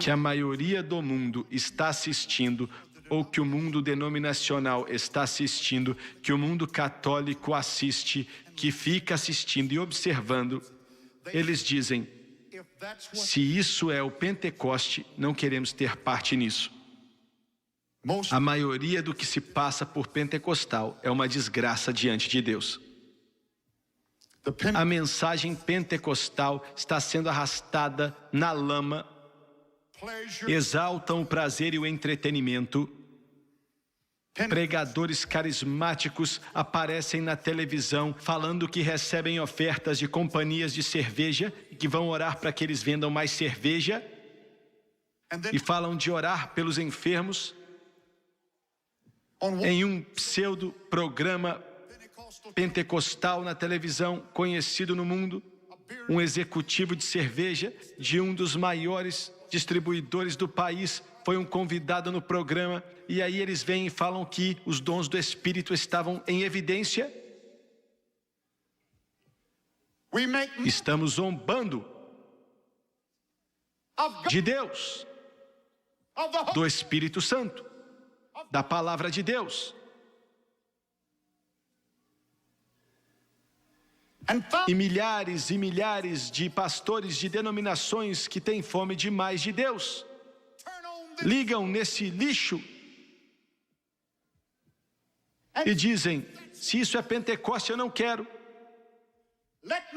Speaker 1: que a maioria do mundo está assistindo, ou que o mundo denominacional está assistindo, que o mundo católico assiste, que fica assistindo e observando, eles dizem, se isso é o Pentecoste, não queremos ter parte nisso. A maioria do que se passa por pentecostal é uma desgraça diante de Deus. A mensagem pentecostal está sendo arrastada na lama, exaltam o prazer e o entretenimento. Pregadores carismáticos aparecem na televisão falando que recebem ofertas de companhias de cerveja e que vão orar para que eles vendam mais cerveja, e falam de orar pelos enfermos em um pseudo-programa pentecostal na televisão conhecido no mundo. Um executivo de cerveja de um dos maiores distribuidores do país foi um convidado no programa, e aí eles vêm e falam que os dons do Espírito estavam em evidência. Estamos zombando de Deus, do Espírito Santo, da palavra de Deus. E milhares de pastores de denominações que têm fome demais de Deus ligam nesse lixo e dizem, se isso é Pentecoste, eu não quero.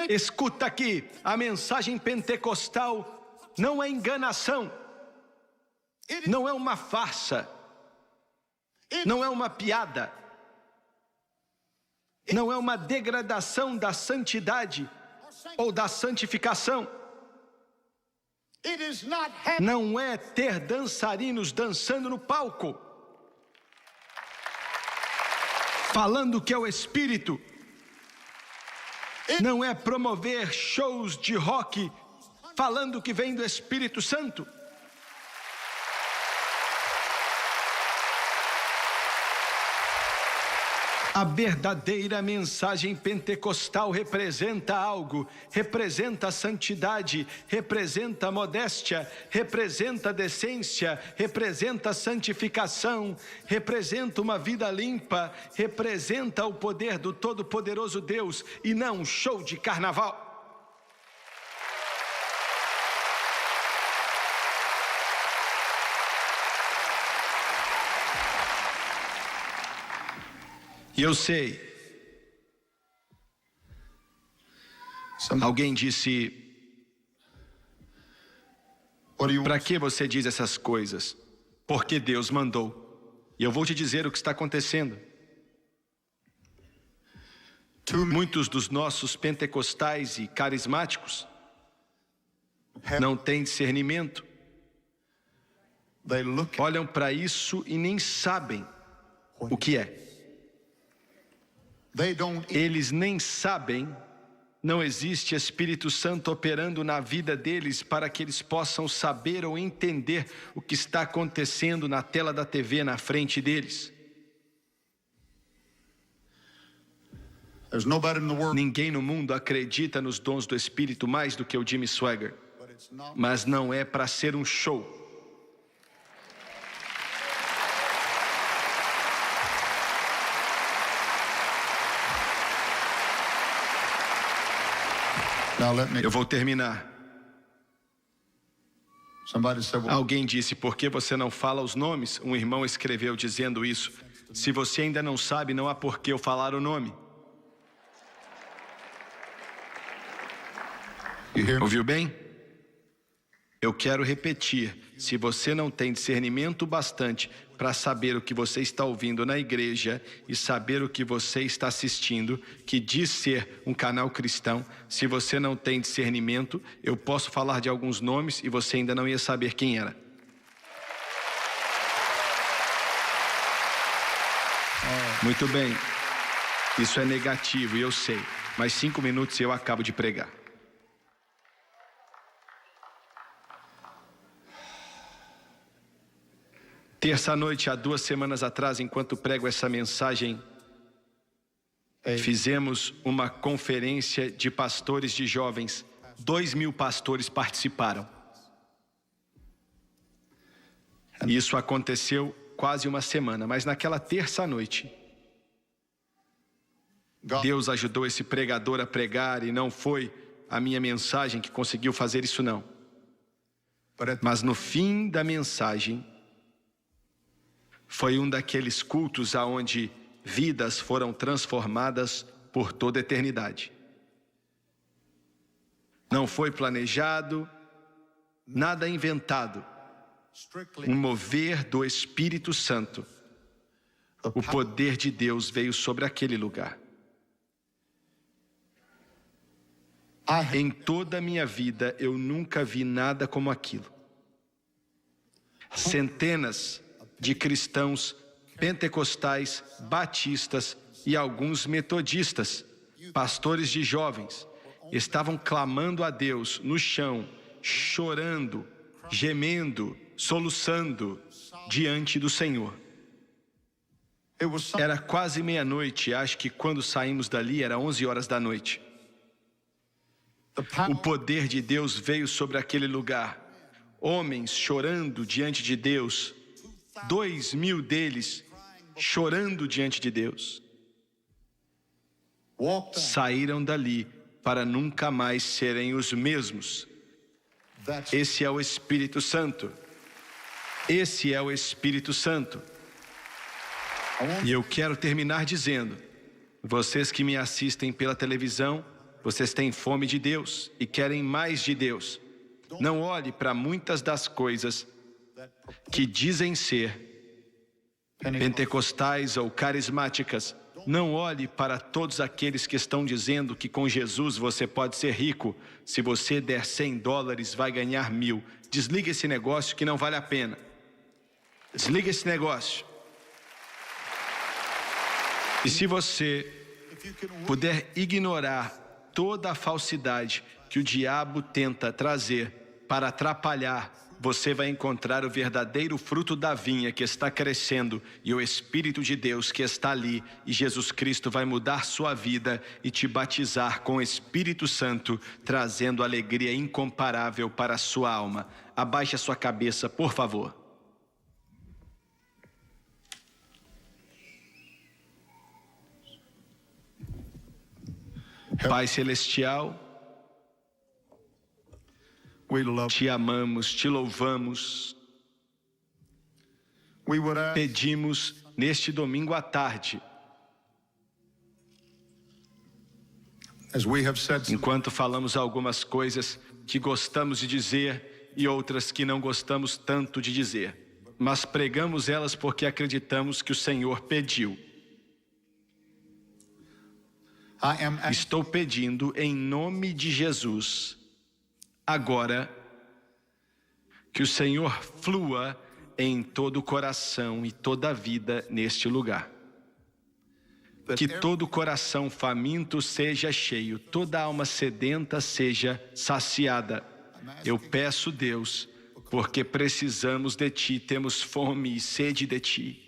Speaker 1: Escuta aqui, a mensagem pentecostal não é enganação, não é uma farsa, não é uma piada, não é uma degradação da santidade ou da santificação. Não é ter dançarinos dançando no palco, falando que é o Espírito. Não é promover shows de rock falando que vem do Espírito Santo. A verdadeira mensagem pentecostal representa algo, representa a santidade, representa a modéstia, representa a decência, representa a santificação, representa uma vida limpa, representa o poder do Todo-Poderoso Deus e não um show de carnaval. E eu sei, alguém disse, para que você diz essas coisas? Porque Deus mandou. E eu vou te dizer o que está acontecendo. Muitos dos nossos pentecostais e carismáticos não têm discernimento. Olham para isso e nem sabem o que é. Eles nem sabem, não existe Espírito Santo operando na vida deles para que eles possam saber ou entender o que está acontecendo na tela da TV na frente deles. Ninguém no mundo acredita nos dons do Espírito mais do que o Jimmy Swaggart, mas não é para ser um show. Eu vou terminar. Alguém disse, por que você não fala os nomes? Um irmão escreveu dizendo isso. Se você ainda não sabe, não há por que eu falar o nome. Ouviu bem? Eu quero repetir. Se você não tem discernimento bastante para saber o que você está ouvindo na igreja e saber o que você está assistindo, que diz ser um canal cristão, se você não tem discernimento, eu posso falar de alguns nomes e você ainda não ia saber quem era. Muito bem. Isso é negativo e eu sei. Mais 5 minutos e eu acabo de pregar. Terça-noite, há 2 semanas atrás, enquanto prego essa mensagem, fizemos uma conferência de pastores de jovens. 2.000 pastores participaram. Isso aconteceu quase uma semana, mas naquela terça-noite, Deus ajudou esse pregador a pregar e não foi a minha mensagem que conseguiu fazer isso, não. Mas no fim da mensagem, foi um daqueles cultos aonde vidas foram transformadas por toda a eternidade. Não foi planejado, nada inventado. Um mover do Espírito Santo. O poder de Deus veio sobre aquele lugar. Em toda a minha vida eu nunca vi nada como aquilo. Centenas de cristãos pentecostais, batistas e alguns metodistas, pastores de jovens, estavam clamando a Deus no chão, chorando, gemendo, soluçando diante do Senhor. Era quase meia-noite, acho que quando saímos dali era 11 horas da noite. O poder de Deus veio sobre aquele lugar. Homens chorando diante de Deus. 2.000 deles chorando diante de Deus. Saíram dali para nunca mais serem os mesmos. Esse é o Espírito Santo. Esse é o Espírito Santo. E eu quero terminar dizendo, vocês que me assistem pela televisão, vocês têm fome de Deus e querem mais de Deus. Não olhe para muitas das coisas que dizem ser pentecostais ou carismáticas. Não olhe para todos aqueles que estão dizendo que com Jesus você pode ser rico. Se você der $100, vai ganhar 1.000. Desliga esse negócio que não vale a pena. Desliga esse negócio. E se você puder ignorar toda a falsidade que o diabo tenta trazer para atrapalhar, você vai encontrar o verdadeiro fruto da vinha que está crescendo e o Espírito de Deus que está ali, e Jesus Cristo vai mudar sua vida e te batizar com o Espírito Santo, trazendo alegria incomparável para a sua alma. Abaixe a sua cabeça, por favor. Pai Celestial, te amamos, te louvamos. Pedimos neste domingo à tarde, enquanto falamos algumas coisas que gostamos de dizer e outras que não gostamos tanto de dizer, mas pregamos elas porque acreditamos que o Senhor pediu. Estou pedindo em nome de Jesus, agora, que o Senhor flua em todo o coração e toda a vida neste lugar. Que todo coração faminto seja cheio, toda alma sedenta seja saciada. Eu peço, Deus, porque precisamos de Ti, temos fome e sede de Ti.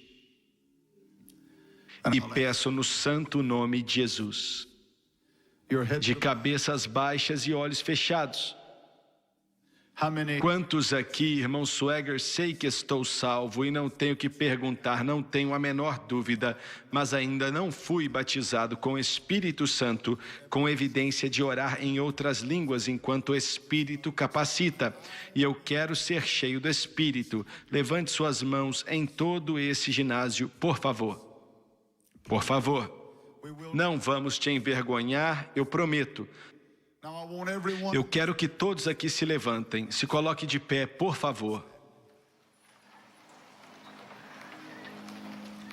Speaker 1: E peço no santo nome de Jesus, de cabeças baixas e olhos fechados. Quantos aqui, irmão Swagger, sei que estou salvo e não tenho que perguntar, não tenho a menor dúvida, mas ainda não fui batizado com o Espírito Santo, com evidência de orar em outras línguas enquanto o Espírito capacita, e eu quero ser cheio do Espírito. Levante suas mãos em todo esse ginásio, por favor. Por favor, não vamos te envergonhar, eu prometo. Eu quero que todos aqui se levantem, se coloque de pé, por favor.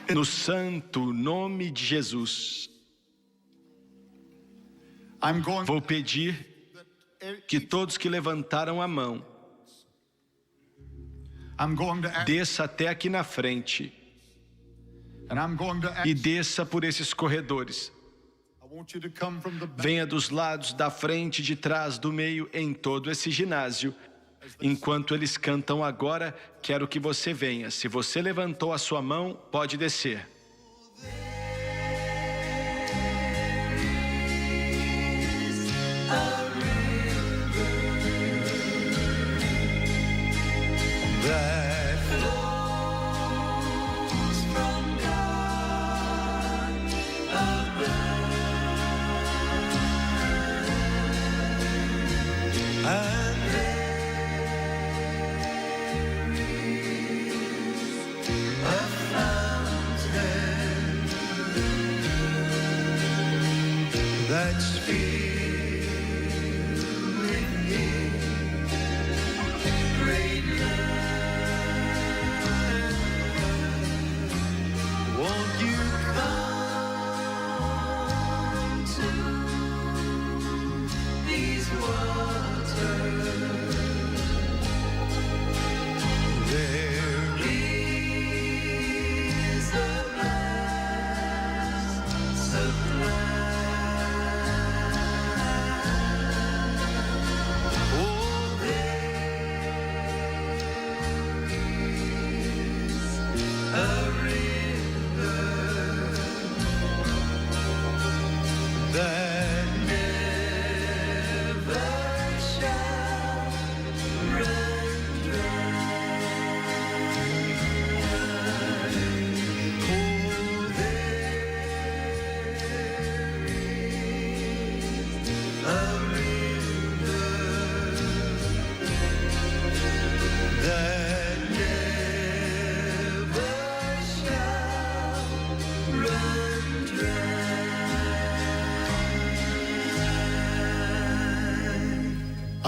Speaker 1: No santo nome de Jesus, vou pedir que todos que levantaram a mão, desça até aqui na frente e desça por esses corredores. Venha dos lados, da frente, de trás, do meio, em todo esse ginásio. Enquanto eles cantam agora, quero que você venha. Se você levantou a sua mão, pode descer.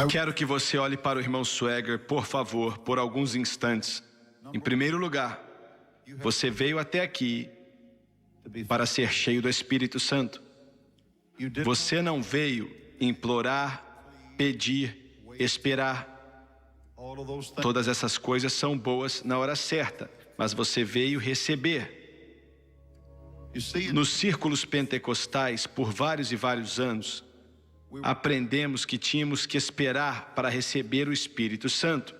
Speaker 1: Quero que você olhe para o irmão Swagger, por favor, por alguns instantes. Em primeiro lugar, você veio até aqui para ser cheio do Espírito Santo. Você não veio implorar, pedir, esperar. Todas essas coisas são boas na hora certa, mas você veio receber. Nos círculos pentecostais, por vários e vários anos, aprendemos que tínhamos que esperar para receber o Espírito Santo.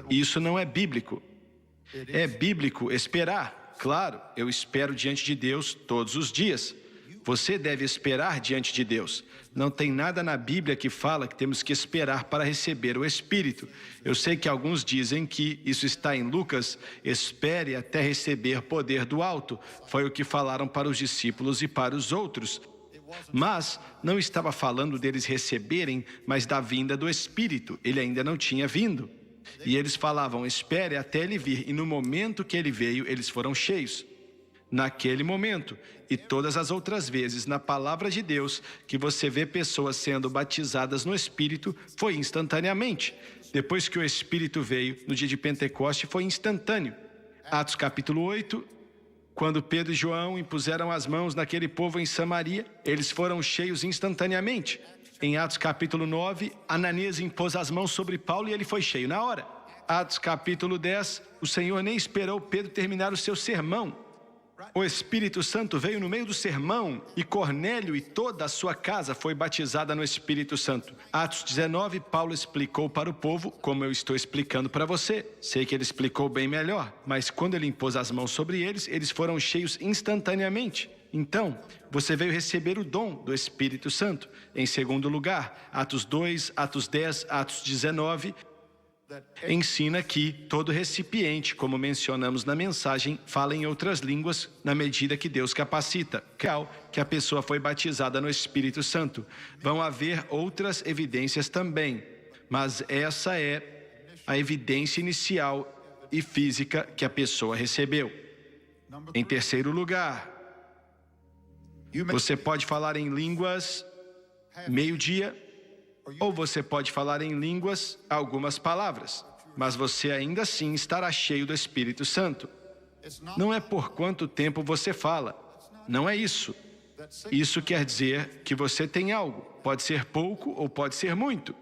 Speaker 1: Isso não é bíblico. É bíblico esperar. Claro, eu espero diante de Deus todos os dias. Você deve esperar diante de Deus. Não tem nada na Bíblia que fala que temos que esperar para receber o Espírito. Eu sei que alguns dizem que isso está em Lucas, espere até receber poder do alto. Foi o que falaram para os discípulos e para os outros. Mas não estava falando deles receberem, mas da vinda do Espírito. Ele ainda não tinha vindo. E eles falavam, espere até ele vir. E no momento que ele veio, eles foram cheios. Naquele momento, e todas as outras vezes na palavra de Deus, que você vê pessoas sendo batizadas no Espírito, foi instantaneamente. Depois que o Espírito veio, no dia de Pentecoste, foi instantâneo. Atos capítulo 8, quando Pedro e João impuseram as mãos naquele povo em Samaria, eles foram cheios instantaneamente. Em Atos capítulo 9, Ananias impôs as mãos sobre Paulo e ele foi cheio na hora. Atos capítulo 10, o Senhor nem esperou Pedro terminar o seu sermão. O Espírito Santo veio no meio do sermão e Cornélio e toda a sua casa foi batizada no Espírito Santo. Atos 19, Paulo explicou para o povo como eu estou explicando para você. Sei que ele explicou bem melhor, mas quando ele impôs as mãos sobre eles, eles foram cheios instantaneamente. Então, você veio receber o dom do Espírito Santo. Em segundo lugar, Atos 2, Atos 10, Atos 19... ensina que todo recipiente, como mencionamos na mensagem, fala em outras línguas na medida que Deus capacita. Que a pessoa foi batizada no Espírito Santo. Vão haver outras evidências também, mas essa é a evidência inicial e física que a pessoa recebeu. Em terceiro lugar, você pode falar em línguas meio-dia, ou você pode falar em línguas algumas palavras, mas você ainda assim estará cheio do Espírito Santo. Não é por quanto tempo você fala, não é isso. Isso quer dizer que você tem algo, pode ser pouco ou pode ser muito,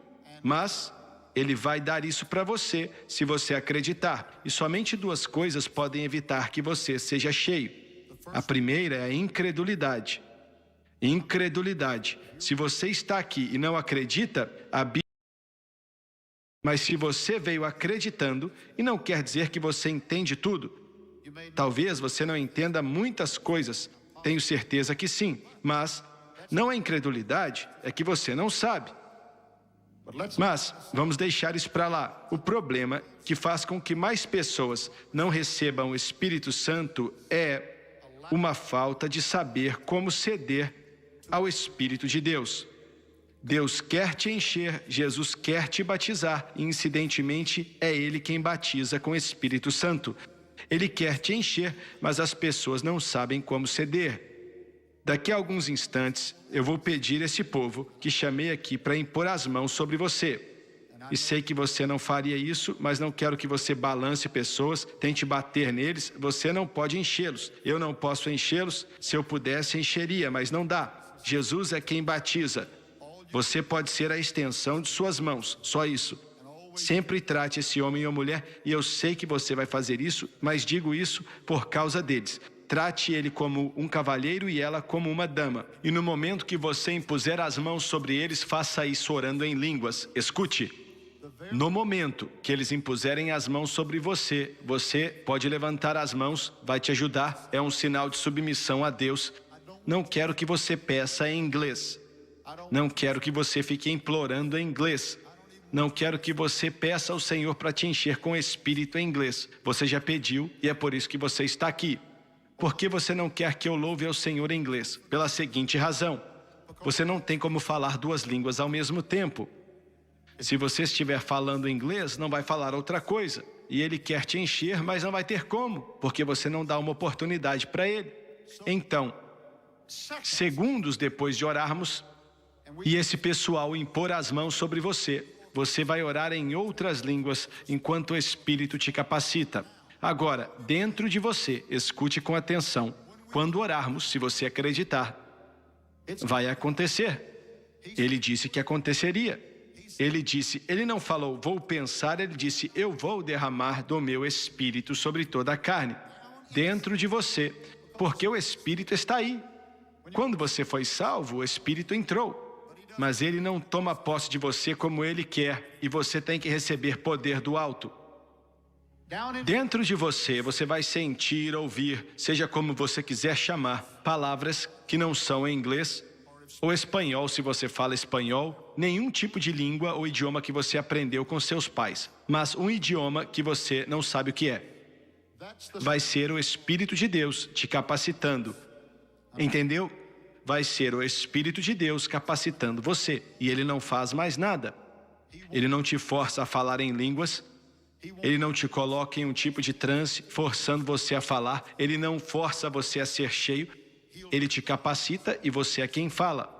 Speaker 1: mas Ele vai dar isso para você se você acreditar. E somente duas coisas podem evitar que você seja cheio. A primeira é a incredulidade. Incredulidade. Se você está aqui e não acredita, a Bíblia... Mas se você veio acreditando, e não quer dizer que você entende tudo. Talvez você não entenda muitas coisas, tenho certeza que sim, mas não é incredulidade, é que você não sabe. Mas vamos deixar isso para lá. O problema que faz com que mais pessoas não recebam o Espírito Santo é uma falta de saber como ceder ao Espírito de Deus. Deus quer te encher, Jesus quer te batizar, e incidentemente é Ele quem batiza com o Espírito Santo. Ele quer te encher, mas as pessoas não sabem como ceder. Daqui a alguns instantes, eu vou pedir a esse povo que chamei aqui para impor as mãos sobre você. E sei que você não faria isso, mas não quero que você balance pessoas, tente bater neles, você não pode enchê-los. Eu não posso enchê-los, se eu pudesse encheria, mas não dá. Jesus é quem batiza. Você pode ser a extensão de suas mãos, só isso. Sempre trate esse homem ou mulher, e eu sei que você vai fazer isso, mas digo isso por causa deles. Trate ele como um cavalheiro e ela como uma dama. E no momento que você impuser as mãos sobre eles, faça isso orando em línguas. Escute. No momento que eles impuserem as mãos sobre você, você pode levantar as mãos, vai te ajudar, é um sinal de submissão a Deus. Não quero que você peça em inglês. Não quero que você fique implorando em inglês. Não quero que você peça ao Senhor para te encher com o Espírito em inglês. Você já pediu e é por isso que você está aqui. Por que você não quer que eu louve ao Senhor em inglês? Pela seguinte razão. Você não tem como falar duas línguas ao mesmo tempo. Se você estiver falando inglês, não vai falar outra coisa. E Ele quer te encher, mas não vai ter como, porque você não dá uma oportunidade para Ele. Então, segundos depois de orarmos, e esse pessoal impor as mãos sobre você, você vai orar em outras línguas enquanto o Espírito te capacita. Agora, dentro de você, escute com atenção. Quando orarmos, se você acreditar, vai acontecer. Ele disse que aconteceria. Ele disse, ele não falou, vou pensar, ele disse, eu vou derramar do meu Espírito sobre toda a carne. Dentro de você, porque o Espírito está aí. Quando você foi salvo, o Espírito entrou. mas ele não toma posse de você como ele quer, e você tem que receber poder do alto. Dentro de você, você vai sentir, ouvir, seja como você quiser chamar, palavras que não são em inglês ou espanhol, se você fala espanhol, nenhum tipo de língua ou idioma que você aprendeu com seus pais, mas um idioma que você não sabe o que é. Vai ser o Espírito de Deus te capacitando. Entendeu? Vai ser o Espírito de Deus capacitando você, e ele não faz mais nada. Ele não te força a falar em línguas, ele não te coloca em um tipo de transe, forçando você a falar, ele não força você a ser cheio, ele te capacita e você é quem fala.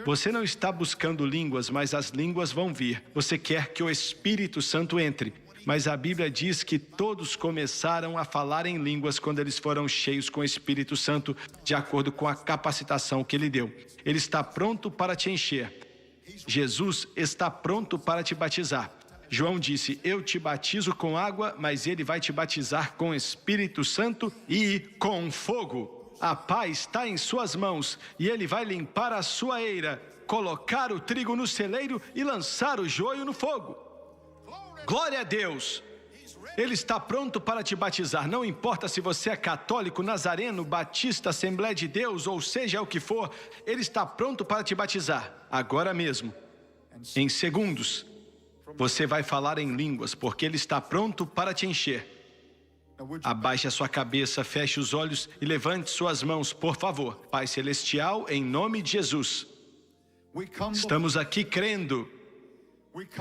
Speaker 1: Você não está buscando línguas, mas as línguas vão vir. Você quer que o Espírito Santo entre, mas a Bíblia diz que todos começaram a falar em línguas quando eles foram cheios com o Espírito Santo, de acordo com a capacitação que ele deu. Ele está pronto para te encher. Jesus está pronto para te batizar. João disse, eu te batizo com água, mas ele vai te batizar com Espírito Santo e com fogo. A pá está em suas mãos, e ele vai limpar a sua eira, colocar o trigo no celeiro e lançar o joio no fogo. Glória a Deus! Ele está pronto para te batizar, não importa se você é católico, nazareno, batista, Assembleia de Deus, ou seja o que for, ele está pronto para te batizar, agora mesmo, em segundos. Você vai falar em línguas, porque ele está pronto para te encher. Abaixe a sua cabeça, feche os olhos e levante suas mãos, por favor. Pai Celestial, em nome de Jesus, estamos aqui crendo,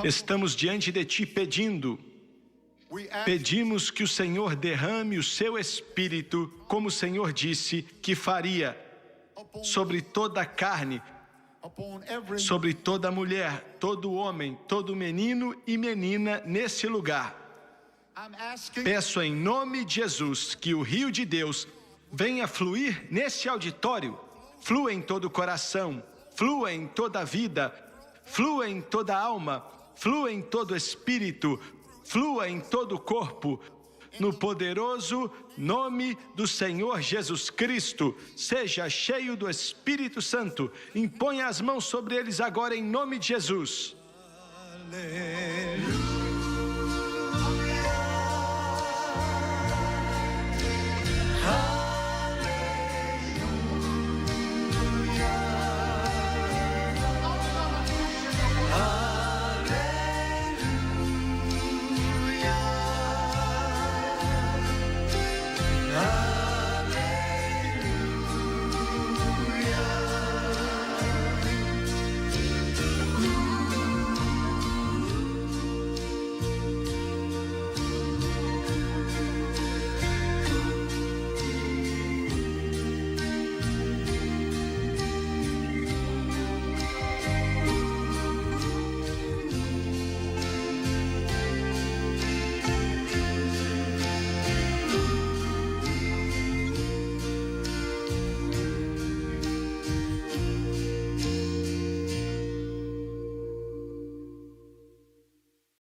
Speaker 1: estamos diante de Ti pedindo. Pedimos que o Senhor derrame o Seu Espírito, como o Senhor disse que faria, sobre toda a carne, sobre toda mulher, todo homem, todo menino e menina nesse lugar. Peço em nome de Jesus que o rio de Deus venha fluir nesse auditório, flua em todo o coração, flua em toda a vida, flua em toda a alma, flua em todo o espírito, flua em todo o corpo, no poderoso nome do Senhor Jesus Cristo. Seja cheio do Espírito Santo, imponha as mãos sobre eles agora em nome de Jesus.